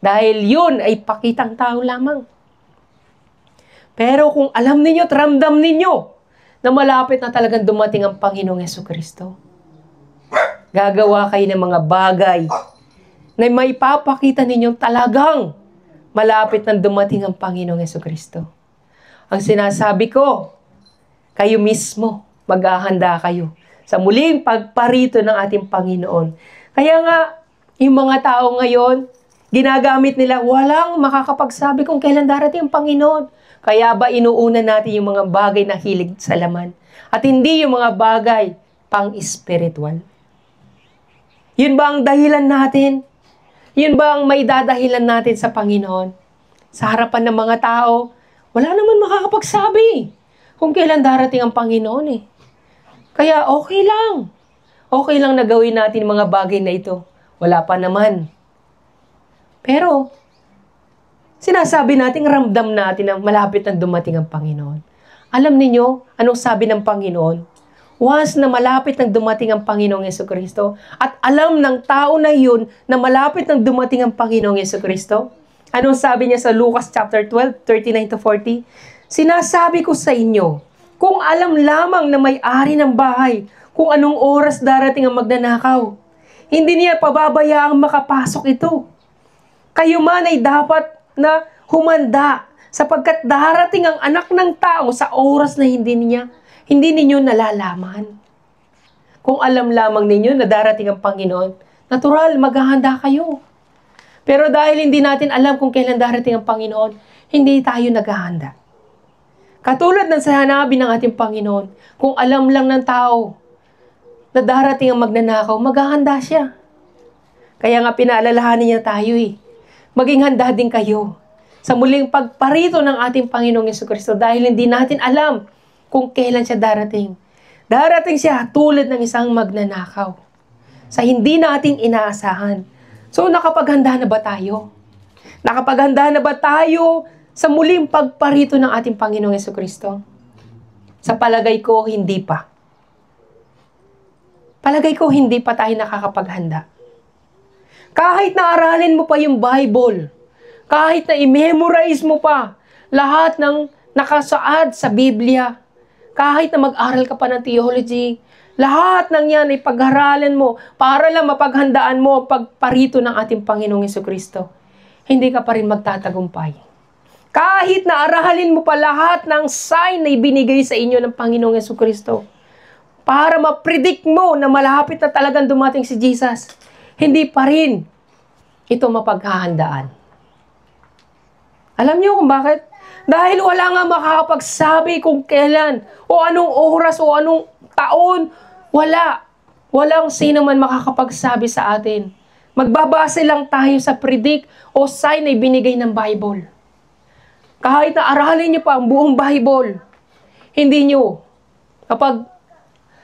Dahil yun ay pakitang tao lamang. Pero kung alam ninyo at ramdam ninyo na malapit na talagang dumating ang Panginoong Jesucristo, gagawa kayo ng mga bagay na may papakita ninyong talagang malapit na dumating ang Panginoong Jesucristo. Ang sinasabi ko, kayo mismo, maghahanda kayo sa muling pagparito ng ating Panginoon. Kaya nga, yung mga tao ngayon, ginagamit nila, walang makakapagsabi kung kailan darating ang Panginoon. Kaya ba inuuna natin yung mga bagay na hilig sa laman? At hindi yung mga bagay pang-spiritual? Yun ba ang dahilan natin? Yun ba ang may dadahilan natin sa Panginoon? Sa harapan ng mga tao, wala naman makakapagsabi kung kailan darating ang Panginoon eh. Kaya okay lang. Okay lang na gawin natin mga bagay na ito. Wala pa naman. Pero, sinasabi natin, ramdam natin na malapit na dumating ang Panginoon. Alam niyo, anong sabi ng Panginoon? Once na malapit na dumating ang Panginoong Jesucristo, at alam ng tao na yun na malapit na dumating ang Panginoong Jesucristo, anong sabi niya sa Lucas chapter 12, 39-40? Sinasabi ko sa inyo, kung alam lamang na may-ari ng bahay, kung anong oras darating ang magnanakaw, hindi niya pababayaang makapasok ito. Kayo man ay dapat na humanda, sapagkat darating ang anak ng tao sa oras na hindi ninyo nalalaman. Kung alam lamang ninyo na darating ang Panginoon, natural, maghahanda kayo. Pero dahil hindi natin alam kung kailan darating ang Panginoon, hindi tayo naghahanda. Katulad ng sinabi ng ating Panginoon, kung alam lang ng tao na darating ang magnanakaw, maghahanda siya. Kaya nga pinaalalahanan niya tayo eh. Maging handa din kayo sa muling pagparito ng ating Panginoong Jesucristo dahil hindi natin alam kung kailan siya darating. Darating siya tulad ng isang magnanakaw sa hindi natin inaasahan. So nakapaghanda na ba tayo? Nakapaghanda na ba tayo sa muling pagparito ng ating Panginoong Jesucristo? Sa palagay ko, hindi pa. Palagay ko, hindi pa tayo nakakapaghanda. Kahit na aralin mo pa yung Bible, kahit na i-memorize mo pa lahat ng nakasaad sa Biblia, kahit na mag-aral ka pa ng theology, lahat ng yan ay pag-aralan mo para lang mapaghandaan mo ang pagparito ng ating Panginoong Jesucristo. Hindi ka pa rin magtatagumpay. Kahit na aralin mo pa lahat ng sign na ibinigay sa inyo ng Panginoong Jesucristo para ma-predict mo na malapit na talagang dumating si Jesus, hindi pa rin ito mapaghahandaan. Alam niyo kung bakit? Dahil wala nga makakapagsabi kung kailan o anong oras o anong taon. Wala. Walang sino man makakapagsabi sa atin. Magbabase lang tayo sa predict o sign na ibinigay ng Bible. Kahit na aralin niyo pa ang buong Bible, hindi niyo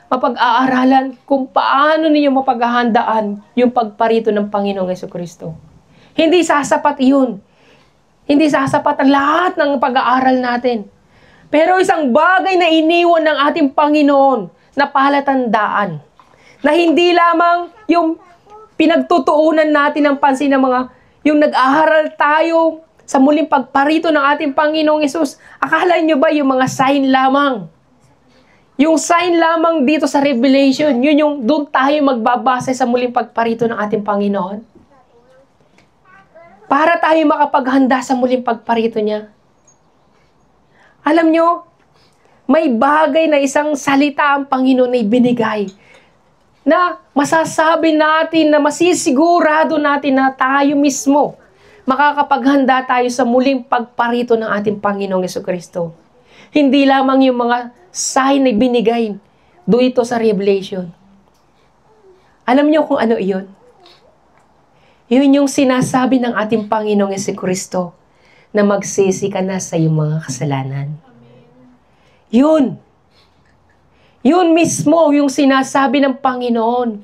mapag-aaralan kung paano niyo mapaghahandaan yung pagparito ng Panginoong Jesucristo. Hindi sasapat yun. Hindi sasapat ang lahat ng pag-aaral natin. Pero isang bagay na iniwan ng ating Panginoon na palatandaan, na hindi lamang yung pinagtutuunan natin ng pansin ng mga, yung nag-aaral tayo sa muling pagparito ng ating Panginoong Hesus, akala nyo ba yung mga sign lamang? Yung sign lamang dito sa Revelation, yun yung doon tayo magbabase sa muling pagparito ng ating Panginoon. Para tayo makapaghanda sa muling pagparito niya. Alam nyo, may bagay na isang salita ang Panginoon na ibinigay na masasabi natin, na masisigurado natin na tayo mismo makakapaghanda tayo sa muling pagparito ng ating Panginoong Jesucristo. Hindi lamang yung mga sign na binigay dito sa Revelation. Alam niyo kung ano iyon? Yun yung sinasabi ng ating Panginoong Jesucristo na magsisi ka na sa iyong mga kasalanan. Yun. Yun mismo yung sinasabi ng Panginoon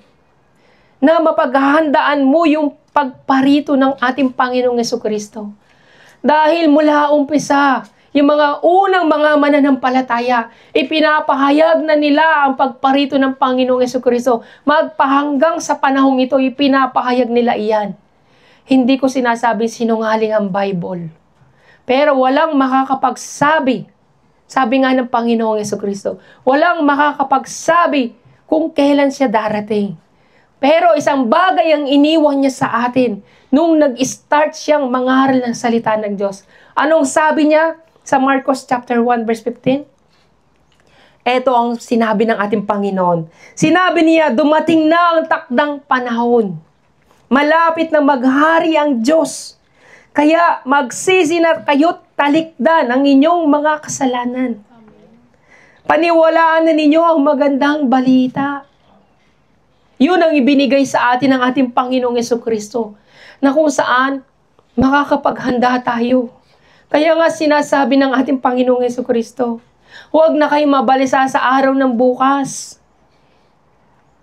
na mapaghahandaan mo yung pagparito ng ating Panginoong Jesucristo. Dahil mula umpisa, yung mga unang mga mananampalataya, ipinapahayag na nila ang pagparito ng Panginoong Jesucristo. Magpahanggang sa panahong ito, ipinapahayag nila iyan. Hindi ko sinasabi sinungaling ang Bible. Pero walang makakapagsabi, sabi nga ng Panginoong Jesucristo, walang makakapagsabi kung kailan siya darating. Pero isang bagay ang iniwan niya sa atin nung nag-start siyang mangaral ng salita ng Diyos. Anong sabi niya sa Marcos chapter 1 verse 15? Ito ang sinabi ng ating Panginoon. Sinabi niya, dumating na ang takdang panahon. Malapit na maghari ang Diyos. Kaya magsisi na kayo't talikdan ang inyong mga kasalanan. Paniwalaan na ninyo ang magandang balita. Yun ang ibinigay sa atin ng ating Panginoong Jesucristo, na kung saan makakapaghanda tayo. Kaya nga sinasabi ng ating Panginoong Jesucristo, huwag na kayo mabalisa sa araw ng bukas.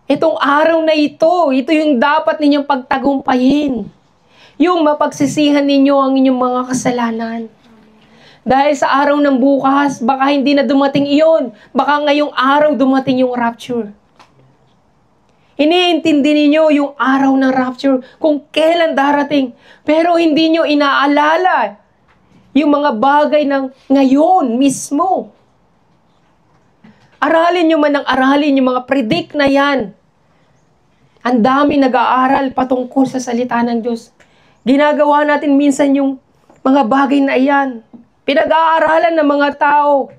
Itong araw na ito yung dapat ninyong pagtagumpayin. Yung mapagsisihan ninyo ang inyong mga kasalanan. Dahil sa araw ng bukas, baka hindi na dumating iyon. Baka ngayong araw dumating yung rapture. Iniintindi ninyo yung araw ng rapture kung kailan darating. Pero hindi nyo inaalala yung mga bagay ng ngayon mismo. Aralin nyo man ang aralin yung mga predict na yan. Ang dami nag-aaral patungkol sa salita ng Diyos. Ginagawa natin minsan yung mga bagay na iyan. Pinag-aaralan ng mga tao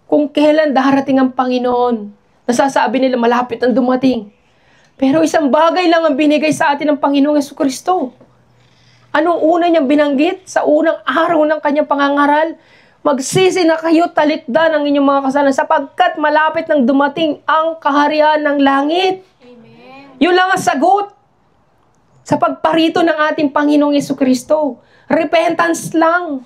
kung kailan darating ang Panginoon. Nasasabi nila malapit ang dumating. Pero isang bagay lang ang binigay sa atin ng Panginoong Jesucristo. Anong una niyang binanggit? Sa unang araw ng kanyang pangangaral, magsisi na kayo, talikdan ang inyong mga kasalanan sapagkat malapit nang dumating ang kaharian ng langit. Amen. Yun lang ang sagot sa pagparito ng ating Panginoong Jesucristo. Repentance lang.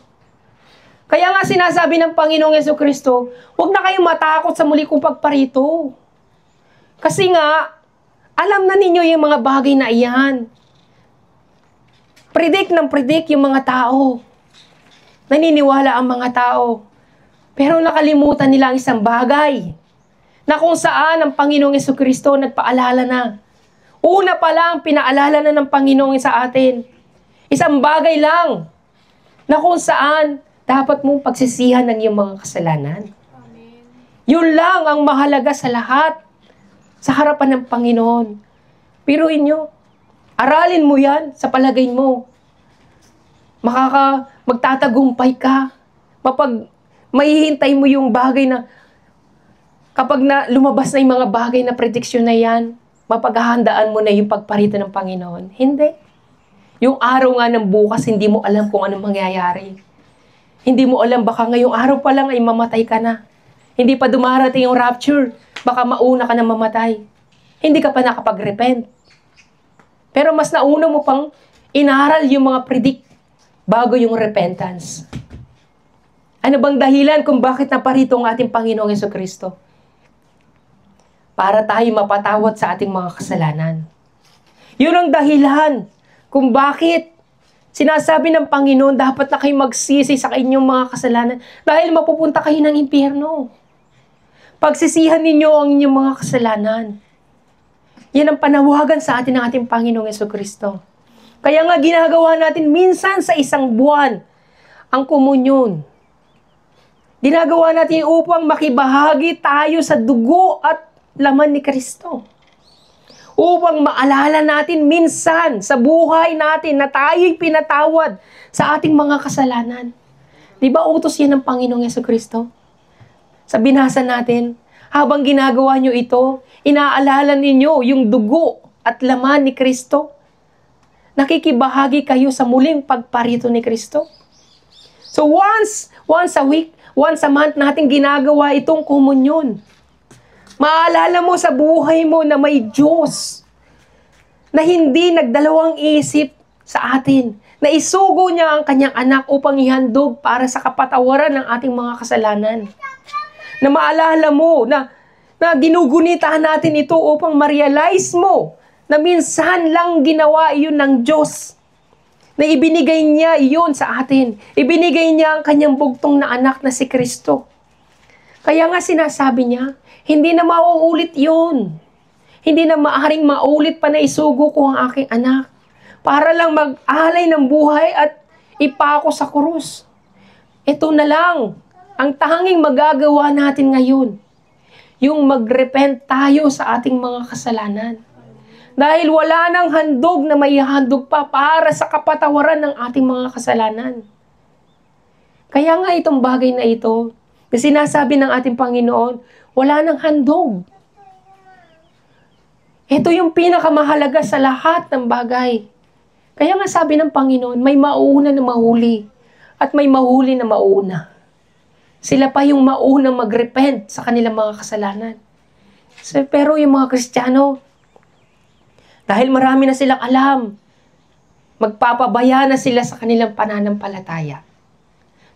Kaya nga sinasabi ng Panginoong Jesucristo, huwag na kayong matakot sa muli kong pagparito. Kasi nga, alam na ninyo yung mga bagay na iyan. Predict yung mga tao. Naniniwala ang mga tao. Pero nakalimutan nila ang isang bagay. Na kung saan ang Panginoong Jesucristo nagpaalala na. Una pa lang, pinaalala na ng Panginoong sa atin. Isang bagay lang. Na kung saan dapat mong pagsisihan ng iyong mga kasalanan. Amen. Yun lang ang mahalaga sa lahat. Sa harapan ng Panginoon. Piruin nyo. Aralin mo yan sa palagay mo. Magtatagumpay ka. Mahihintay mo yung bagay na kapag lumabas na yung mga bagay na prediksyon na yan, mapaghahandaan mo na yung pagparito ng Panginoon. Hindi. Yung araw nga ng bukas, hindi mo alam kung anong mangyayari. Hindi mo alam, baka ngayong araw pa lang ay mamatay ka na. Hindi pa dumarating yung rapture. Baka mauna ka na mamatay. Hindi ka pa nakapag-repent. Pero mas nauna mo pang inaral yung mga predict bago yung repentance. Ano bang dahilan kung bakit naparito ang ating Panginoong Jesucristo? Para tayo mapatawad sa ating mga kasalanan. Yun ang dahilan kung bakit sinasabi ng Panginoon dapat na kayo magsisi sa inyong mga kasalanan dahil mapupunta kayo ng impyerno. Pagsisihan ninyo ang inyong mga kasalanan. Yan ang panawagan sa atin ng ating Panginoong Jesucristo. Kaya nga ginagawa natin minsan sa isang buwan ang komunyon. Ginagawa natin upang makibahagi tayo sa dugo at laman ni Kristo. Upang maalala natin minsan sa buhay natin na tayo'y pinatawad sa ating mga kasalanan. Di ba utos yan ng Panginoong Jesucristo? Sa binasa natin, habang ginagawa nyo ito, inaalala ninyo yung dugo at laman ni Kristo. Nakikibahagi kayo sa muling pagparito ni Kristo. So once a week, once a month natin ginagawa itong komunyon. Maalala mo sa buhay mo na may Diyos na hindi nagdalawang isip sa atin, na isugo niya ang kanyang anak upang ihandog para sa kapatawaran ng ating mga kasalanan. Na maalala mo na ginugunita natin ito upang ma-realize mo na minsan lang ginawa iyon ng Diyos. Na ibinigay niya iyon sa atin. Ibinigay niya ang kanyang bugtong na anak na si Kristo. Kaya nga sinasabi niya, hindi na mauulit yun. Hindi na maaaring maulit pa na isugo ko ang aking anak para lang mag-alay ng buhay at ipako sa krus. Ito na lang ang tanging magagawa natin ngayon. Yung mag-repent tayo sa ating mga kasalanan. Dahil wala nang handog na may handog pa para sa kapatawaran ng ating mga kasalanan. Kaya nga itong bagay na ito, na sinasabi ng ating Panginoon, wala nang handog. Ito yung pinakamahalaga sa lahat ng bagay. Kaya nga sabi ng Panginoon, may mauuna na mahuli at may mahuli na mauuna. Sila pa yung maunang mag-repent sa kanilang mga kasalanan. Pero yung mga Kristiyano, dahil marami na silang alam, magpapabaya na sila sa kanilang pananampalataya.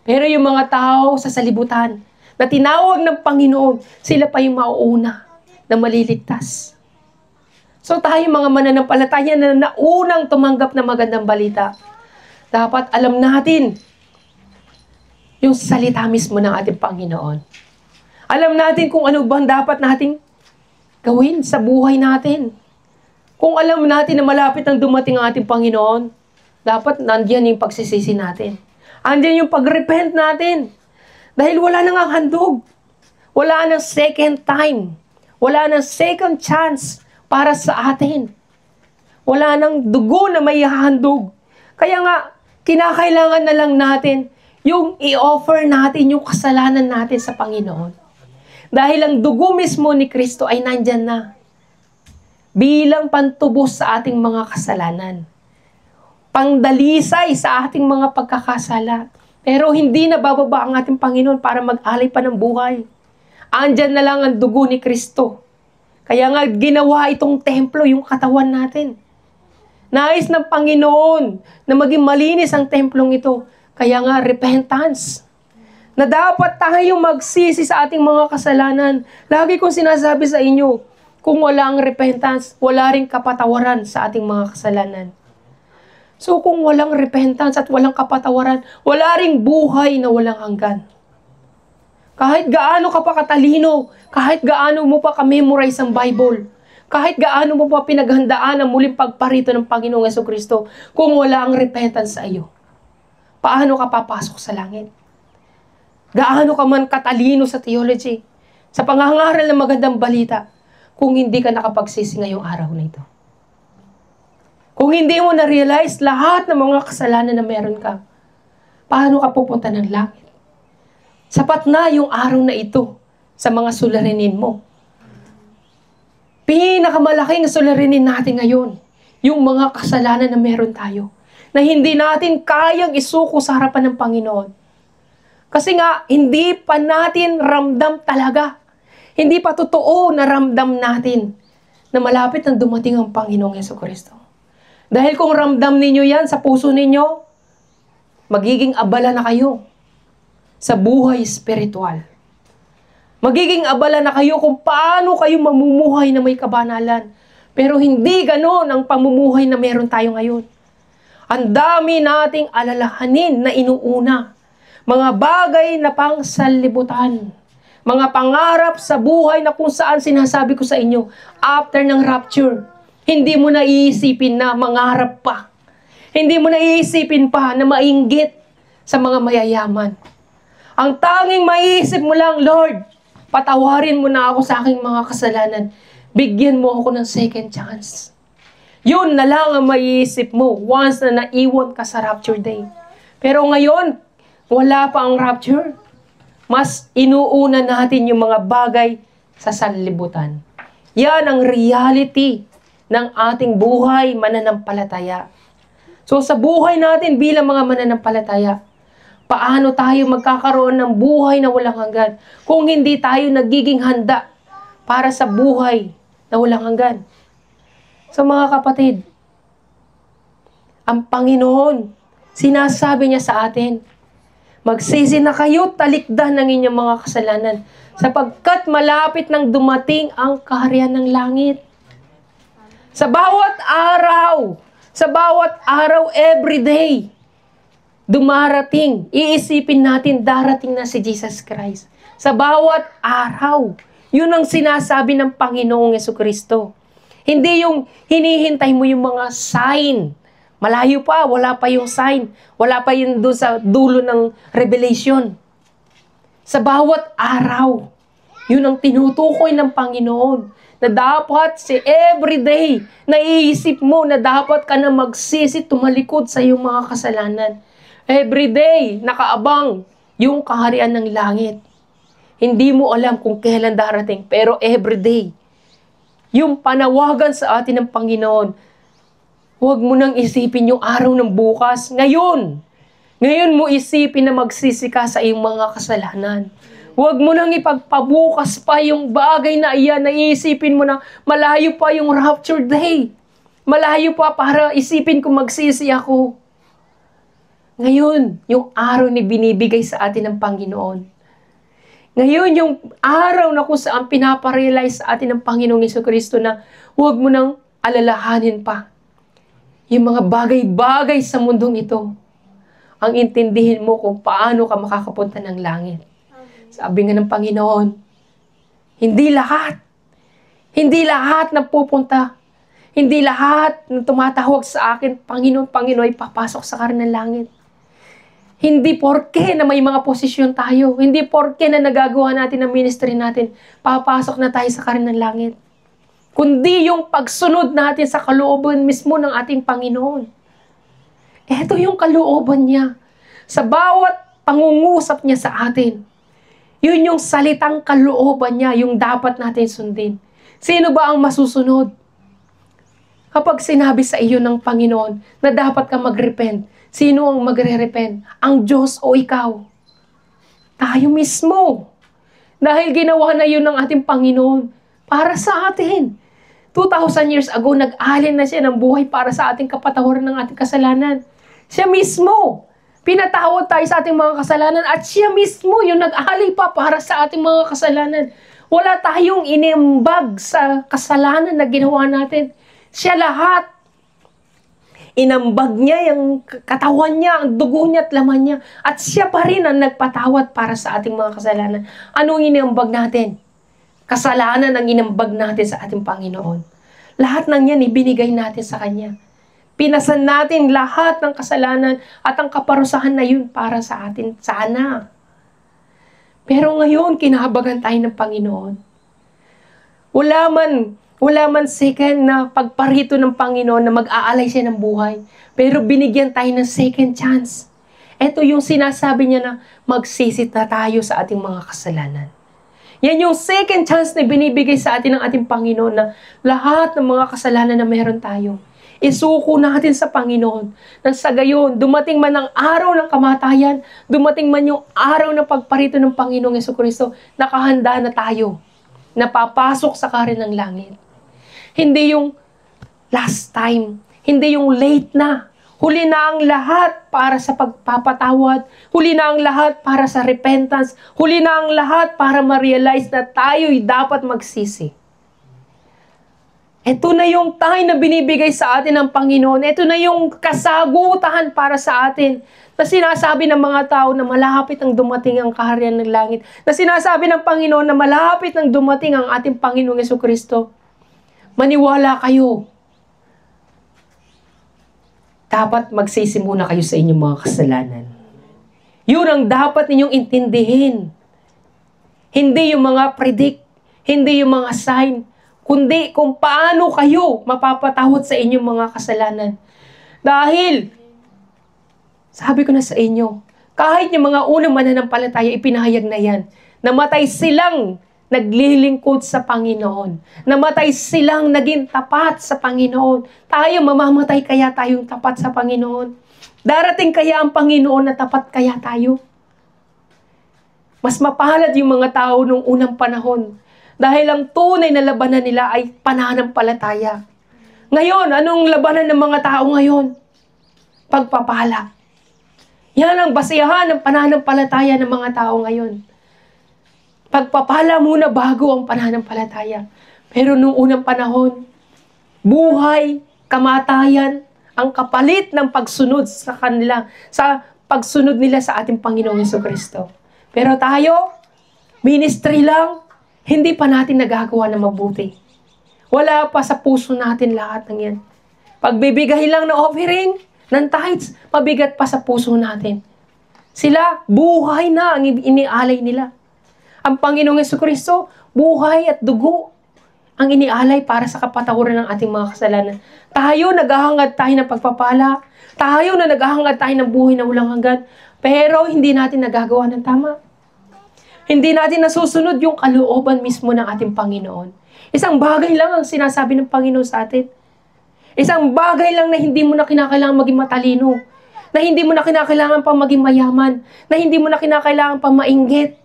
Pero yung mga tao sa salibutan, na tinawag ng Panginoon, sila pa yung mauuna na maliligtas. So tayo mga mananampalataya na naunang tumanggap na magandang balita, dapat alam natin yung salita mismo ng ating Panginoon. Alam natin kung ano bang dapat nating gawin sa buhay natin. Kung alam natin na malapit ang dumating ang ating Panginoon, dapat nandiyan yung pagsisisi natin. Andiyan yung pag-repent natin. Dahil wala nang handog. Wala nang second time. Wala nang second chance para sa atin. Wala nang dugo na may hahandog. Kaya nga, kinakailangan na lang natin yung i-offer natin yung kasalanan natin sa Panginoon. Dahil ang dugo mismo ni Kristo ay nandyan na. Bilang pantubos sa ating mga kasalanan. Pangdalisay sa ating mga pagkakasala. Pero hindi na bababa ang ating Panginoon para mag-alay pa ng buhay. Andyan na lang ang dugo ni Kristo. Kaya nga ginawa itong templo, yung katawan natin. Nais ng Panginoon na maging malinis ang templong ito. Kaya nga repentance. Na dapat tayong magsisi sa ating mga kasalanan. Lagi kong sinasabi sa inyo, kung wala ang repentance, wala ring kapatawaran sa ating mga kasalanan. So kung walang repentance at walang kapatawaran, wala ring buhay na walang hanggan. Kahit gaano ka pa katalino, kahit gaano mo pa ka-memorize ang Bible, kahit gaano mo pa pinaghandaan ang muling pagparito ng Panginoong Jesucristo, kung wala ang repentance sa iyo, paano ka papasok sa langit? Gaano ka man katalino sa theology, sa pangangaral ng magandang balita, kung hindi ka nakapagsisi ngayong araw na ito. Kung hindi mo na-realize lahat ng mga kasalanan na meron ka, paano ka pupunta ng langit? Sapat na yung araw na ito sa mga suliranin mo. Pinakamalaking suliranin natin ngayon, yung mga kasalanan na meron tayo, na hindi natin kayang isuko sa harapan ng Panginoon. Kasi nga, hindi pa natin ramdam talaga. Hindi pa totoo na ramdam natin na malapit na dumating ang Panginoong Jesucristo. Dahil kung ramdam ninyo yan sa puso ninyo, magiging abala na kayo sa buhay spiritual. Magiging abala na kayo kung paano kayo mamumuhay na may kabanalan. Pero hindi ganon ang pamumuhay na meron tayo ngayon. Ang dami nating alalahanin na inuuna. Mga bagay na pang sanlibutan. Mga pangarap sa buhay na kung saan sinasabi ko sa inyo, after ng rapture, hindi mo na iisipin na mangarap pa. Hindi mo na iisipin pa na mainggit sa mga mayayaman. Ang tanging maiisip mo lang, Lord, patawarin mo na ako sa aking mga kasalanan. Bigyan mo ako ng second chance. Yun na lang ang maiisip mo once na naiwan ka sa rapture day. Pero ngayon, wala pa ang rapture. Mas inuuna natin yung mga bagay sa sanlibutan. Yan ang reality ng ating buhay mananampalataya. So sa buhay natin bilang mga mananampalataya, paano tayo magkakaroon ng buhay na walang hanggan kung hindi tayo nagiging handa para sa buhay na walang hanggan? So mga kapatid, ang Panginoon, sinasabi niya sa atin, magsisi na kayo, talikdan ng inyong mga kasalanan, sapagkat malapit nang dumating ang kaharian ng langit. Sa bawat araw, everyday, dumarating, iisipin natin, darating na si Jesus Christ. Sa bawat araw, yun ang sinasabi ng Panginoong Jesucristo. Hindi yung hinihintay mo yung mga sign. Malayo pa, wala pa yung sign. Wala pa yun doon sa dulo ng Revelation. Sa bawat araw, yun ang tinutukoy ng Panginoon. Na dapat everyday, naiisip mo na dapat ka na magsisi, tumalikod sa iyong mga kasalanan. Everyday, nakaabang yung kaharian ng langit. Hindi mo alam kung kailan darating, pero everyday, yung panawagan sa atin ng Panginoon, huwag mo nang isipin yung araw ng bukas. Ngayon mo isipin na magsisi ka sa iyong mga kasalanan. Huwag mo nang ipagpabukas pa yung bagay na iyan na iisipin mo na malayo pa yung rapture day. Malayo pa para isipin kung magsisi ako. Ngayon, yung araw ni binibigay sa atin ng Panginoon. Ngayon, yung araw na kung saan pinaparealize sa atin ng Panginoong Jesucristo na huwag mo nang alalahanin pa yung mga bagay-bagay sa mundong ito. Ang intindihin mo kung paano ka makakapunta ng langit. Sabi nga ng Panginoon, hindi lahat na pupunta, hindi lahat na tumatawag sa akin, Panginoon, Panginoon, ay papasok sa kaharian ng langit. Hindi porke na may mga posisyon tayo, hindi porke na nagagawa natin ang ministry natin, papasok na tayo sa kaharian ng langit. Kundi yung pagsunod natin sa kalooban mismo ng ating Panginoon. Ito yung kalooban niya. Sa bawat pangungusap niya sa atin, yun yung salitang kalooban niya, yung dapat natin sundin. Sino ba ang masusunod? Kapag sinabi sa iyo ng Panginoon na dapat ka mag-repent, sino ang magre-repent? Ang Diyos o ikaw? Tayo mismo. Dahil ginawa na yun ng ating Panginoon para sa atin. 2,000 years ago, nag-alin na siya ng buhay para sa ating kapatawaran ng ating kasalanan. Siya mismo. Pinatawad tayo sa ating mga kasalanan at siya mismo yung nag-alay pa para sa ating mga kasalanan. Wala tayong inimbag sa kasalanan na ginawa natin. Siya lahat. Inambag niya yung katawan niya, ang dugo niya at laman niya. At siya pa rin ang nagpatawad para sa ating mga kasalanan. Anong inambag natin? Kasalanan ang inambag natin sa ating Panginoon. Lahat ng yan ibinigay natin sa Kanya. Pinasan natin lahat ng kasalanan at ang kaparusahan na yun para sa atin sana. Pero ngayon, kinahabagan tayo ng Panginoon. Wala man second na pagparito ng Panginoon na mag-aalay siya ng buhay. Pero binigyan tayo ng second chance. Ito yung sinasabi niya na magsisit na tayo sa ating mga kasalanan. Yan yung second chance na binibigay sa atin ng ating Panginoon na lahat ng mga kasalanan na meron tayo, isuko natin sa Panginoon. Nang sa gayon, dumating man ang araw ng kamatayan, dumating man yung araw ng pagparito ng Panginoong Jesucristo, nakahanda na tayo, napapasok sa kaharian ng langit. Hindi yung last time, hindi yung late na. Huli na ang lahat para sa pagpapatawad. Huli na ang lahat para sa repentance. Huli na ang lahat para ma-realize na tayo'y dapat magsisi. Ito na yung time na binibigay sa atin ng Panginoon. Ito na yung kasagutan para sa atin. Na sinasabi ng mga tao na malapit ang dumating ang kaharian ng langit. Na sinasabi ng Panginoon na malapit ang dumating ang ating Panginoong Jesucristo. Maniwala kayo. Dapat magsisi muna kayo sa inyong mga kasalanan. Yun ang dapat ninyong intindihin. Hindi yung mga predict, hindi yung mga sign, kundi kung paano kayo mapapatawad sa inyong mga kasalanan. Dahil, sabi ko na sa inyo, kahit yung mga unang mananampalataya, ipinahayag na yan, namatay silang naglilingkod sa Panginoon. Namatay silang naging tapat sa Panginoon. Tayo, mamamatay kaya tayong tapat sa Panginoon? Darating kaya ang Panginoon na tapat kaya tayo? Mas mapalad yung mga tao nung unang panahon dahil ang tunay na labanan nila ay pananampalataya. Ngayon, anong labanan ng mga tao ngayon? Pagpapala. Yan ang basihan ng pananampalataya ng mga tao ngayon. Pagpapala muna bago ang pananampalataya. Pero nung unang panahon, buhay, kamatayan, ang kapalit ng pagsunod sa kanila, sa pagsunod nila sa ating Panginoong Jesucristo. Pero tayo, ministry lang, hindi pa natin nagagawa na mabuti. Wala pa sa puso natin lahat ng yan. Pagbibigay lang ng offering, ng tithes, mabigat pa sa puso natin. Sila, buhay na ang inialay nila. Ang Panginoong Jesucristo, buhay at dugo ang inialay para sa kapatawaran ng ating mga kasalanan. Tayo, naghahangad tayo ng pagpapala. Tayo na naghahangad tayo ng buhay na walang hanggan. Pero hindi natin nagagawa ng tama. Hindi natin nasusunod yung kalooban mismo ng ating Panginoon. Isang bagay lang ang sinasabi ng Panginoon sa atin. Isang bagay lang na hindi mo na kinakailangan maging matalino. Na hindi mo na kinakailangan pang maging mayaman. Na hindi mo na kinakailangan pang mainggit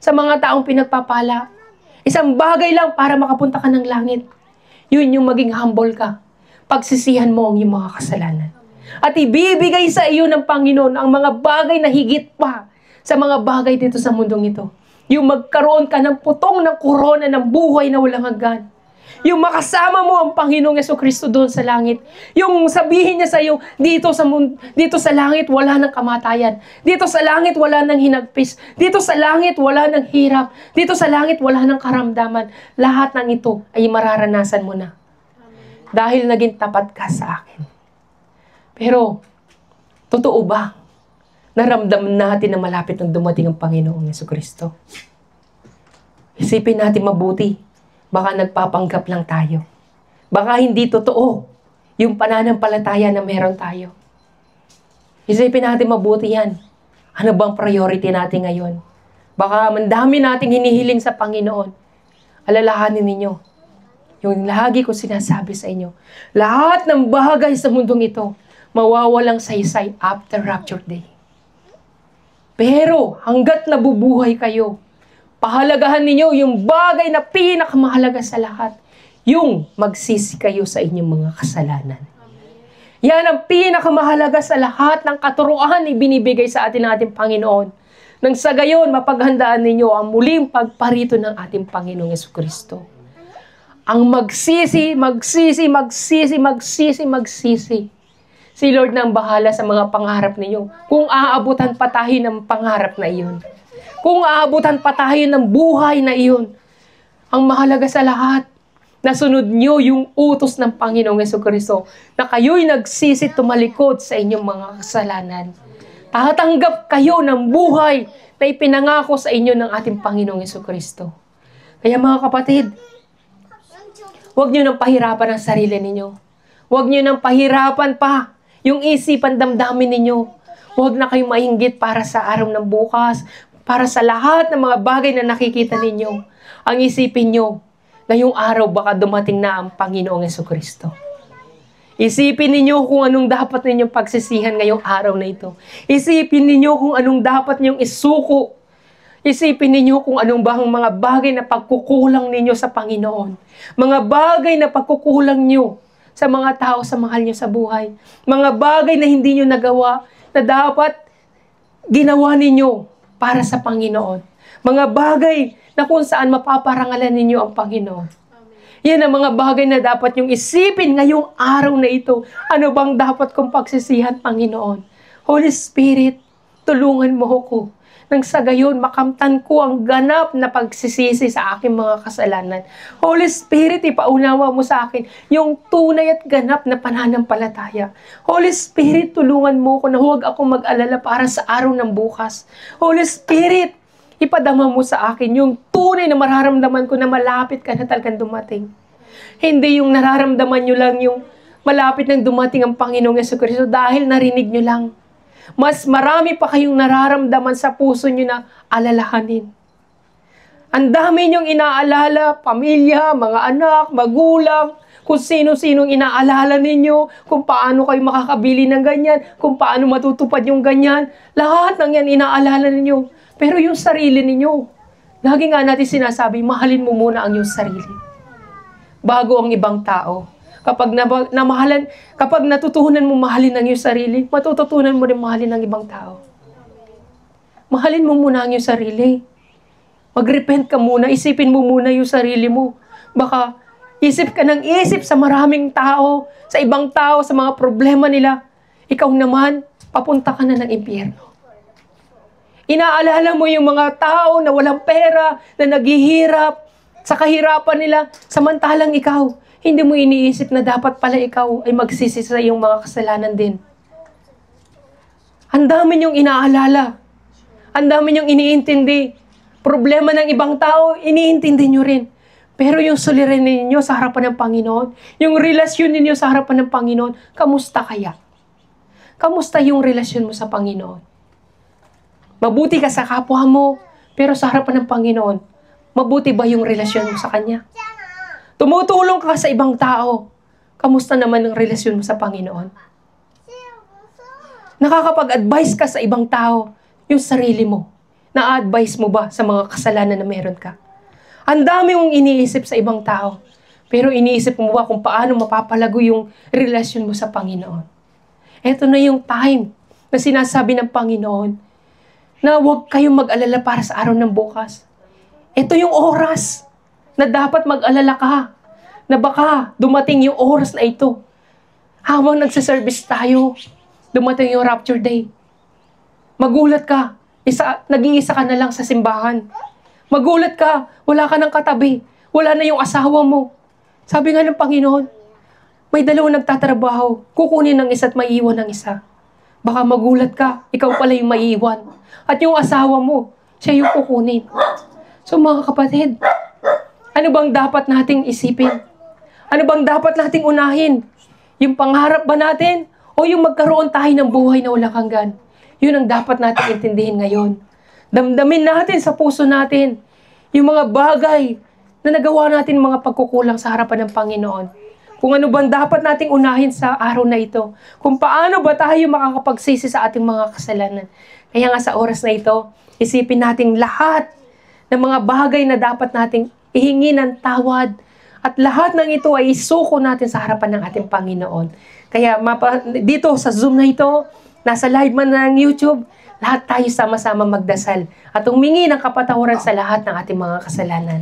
sa mga taong pinagpapala. Isang bagay lang para makapunta ka ng langit. Yun yung maging humble ka. Pagsisihan mo ang iyong mga kasalanan. At ibibigay sa iyo ng Panginoon ang mga bagay na higit pa sa mga bagay dito sa mundong ito. Yung magkaroon ka ng putong ng korona ng buhay na walang hanggan. Yung makasama mo ang Panginoong Jesucristo doon sa langit. Yung sabihin niya sa iyo, dito sa langit wala ng kamatayan. Dito sa langit wala ng hinagpis. Dito sa langit wala ng hirap. Dito sa langit wala ng karamdaman. Lahat ng ito ay mararanasan mo na. Dahil naging tapat ka sa akin. Pero, totoo ba? Naramdaman natin na malapit nang dumating ang Panginoong Jesucristo. Isipin natin mabuti. Baka nagpapanggap lang tayo. Baka hindi totoo yung pananampalataya na meron tayo. Isipin natin mabuti yan. Ano bang priority natin ngayon? Baka mandami nating hinihiling sa Panginoon. Alalahanin ninyo. Yung lagi ko sinasabi sa inyo. Lahat ng bagay sa mundong ito, mawawalang saysay after rapture day. Pero hanggat nabubuhay kayo, pahalagahan ninyo yung bagay na pinakamahalaga sa lahat. Yung magsisi kayo sa inyong mga kasalanan. Yan ang pinakamahalaga sa lahat ng katuruan na ibinibigay sa atin ng ating Panginoon. Nang sa gayon, mapaghandaan ninyo ang muling pagparito ng ating Panginoong Jesucristo. Ang magsisi. Si Lord na ang bahala sa mga pangarap ninyo. Kung aabutan pa tayo ng pangarap na iyon. Kung aabutan pa tayo ng buhay na iyon. Ang mahalaga sa lahat, nasunod nyo yung utos ng Panginoong Jesucristo na kayo'y nagsisi tumalikod sa inyong mga kasalanan. Tatanggap kayo ng buhay na ipinangako sa inyo ng ating Panginoong Jesucristo. Kaya mga kapatid, huwag nyo nang pahirapan ang sarili ninyo. Huwag nyo nang pahirapan pa yung isipan damdamin ninyo. Huwag na kayong mainggit para sa araw ng bukas, para sa lahat ng mga bagay na nakikita ninyo. Ang isipin nyo, ngayong araw baka dumating na ang Panginoong Jesucristo. Isipin ninyo kung anong dapat ninyong pagsisihan ngayong araw na ito. Isipin ninyo kung anong dapat ninyong isuko. Isipin ninyo kung anong bang mga bagay na pagkukulang ninyo sa Panginoon. Mga bagay na pagkukulang nyo sa mga tao sa mahal nyo sa buhay. Mga bagay na hindi nyo nagawa na dapat ginawa ninyo para sa Panginoon. Mga bagay na kung saan mapaparangalan ninyo ang Panginoon. Yan ang mga bagay na dapat yung isipin ngayong araw na ito. Ano bang dapat kong pagsisihan, Panginoon? Holy Spirit, tulungan mo ako nang sa gayon makamtan ko ang ganap na pagsisisi sa aking mga kasalanan. Holy Spirit, ipaunawa mo sa akin yung tunay at ganap na pananampalataya. Holy Spirit, tulungan mo ko na huwag akong mag-alala para sa araw ng bukas. Holy Spirit, ipadama mo sa akin yung tunay na mararamdaman ko na malapit ka na talagang dumating. Hindi yung nararamdaman nyo lang yung malapit nang dumating ang Panginoong Jesucristo dahil narinig nyo lang. Mas marami pa kayong nararamdaman sa puso nyo na alalahanin. Ang dami nyong inaalala, pamilya, mga anak, magulang, kung sino-sinong inaalala ninyo, kung paano kayo makakabili ng ganyan, kung paano matutupad yung ganyan. Lahat ng yan inaalala ninyo. Pero yung sarili ninyo, lagi nga natin sinasabi, mahalin mo muna ang yung sarili. Bago ang ibang tao. Kapag kapag natutunan mo mahalin ang iyong sarili, matututunan mo rin mahalin ang ibang tao. Mahalin mo muna ang iyong sarili. Mag-repent ka muna, isipin mo muna yung sarili mo. Baka isip ka ng isip sa maraming tao, sa ibang tao, sa mga problema nila. Ikaw naman, papunta ka na ng impyerno. Inaalala mo yung mga tao na walang pera, na naghihirap, sa kahirapan nila, samantalang ikaw, hindi mo iniisip na dapat pala ikaw ay magsisi sa iyong mga kasalanan din. Ang dami niyong inaalala. Ang dami niyong iniintindi. Problema ng ibang tao, iniintindi niyo rin. Pero yung suliranin ninyo sa harapan ng Panginoon, yung relasyon ninyo sa harapan ng Panginoon, kamusta kaya? Kamusta yung relasyon mo sa Panginoon? Mabuti ka sa kapwa mo, pero sa harapan ng Panginoon, mabuti ba yung relasyon mo sa Kanya? Tumutulong ka sa ibang tao. Kamusta naman ang relasyon mo sa Panginoon? Nakakapag-advise ka sa ibang tao, yung sarili mo. Na-advise mo ba sa mga kasalanan na meron ka? Ang dami mong iniisip sa ibang tao. Pero iniisip mo ba kung paano mapapalago yung relasyon mo sa Panginoon? Ito na yung time na sinasabi ng Panginoon na huwag kayong mag-alala para sa araw ng bukas. Ito yung oras na dapat mag-alala ka, na baka dumating yung oras na ito. Habang nagsiservice tayo, dumating yung rapture day. Magulat ka, nag-iisa ka na lang sa simbahan. Magulat ka, wala ka ng katabi, wala na yung asawa mo. Sabi nga ng Panginoon, may dalawang nagtatrabaho, kukunin ng isa at maiiwan ng isa. Baka magulat ka, ikaw pala yung maiiwan. At yung asawa mo, siya yung kukunin. So mga kapatid, ano bang dapat nating isipin? Ano bang dapat nating unahin? Yung pangarap ba natin? O yung magkaroon tayo ng buhay na walang hanggan? Yun ang dapat nating intindihin ngayon. Damdamin natin sa puso natin yung mga bagay na nagawa natin mga pagkukulang sa harapan ng Panginoon. Kung ano bang dapat nating unahin sa araw na ito. Kung paano ba tayo makakapagsisi sa ating mga kasalanan. Kaya nga sa oras na ito, isipin natin lahat ng mga bagay na dapat nating ihingi ng tawad. At lahat ng ito ay isuko natin sa harapan ng ating Panginoon. Kaya dito sa Zoom na ito, nasa live man ng YouTube, lahat tayo sama-sama magdasal at humingi ng kapatawaran sa lahat ng ating mga kasalanan.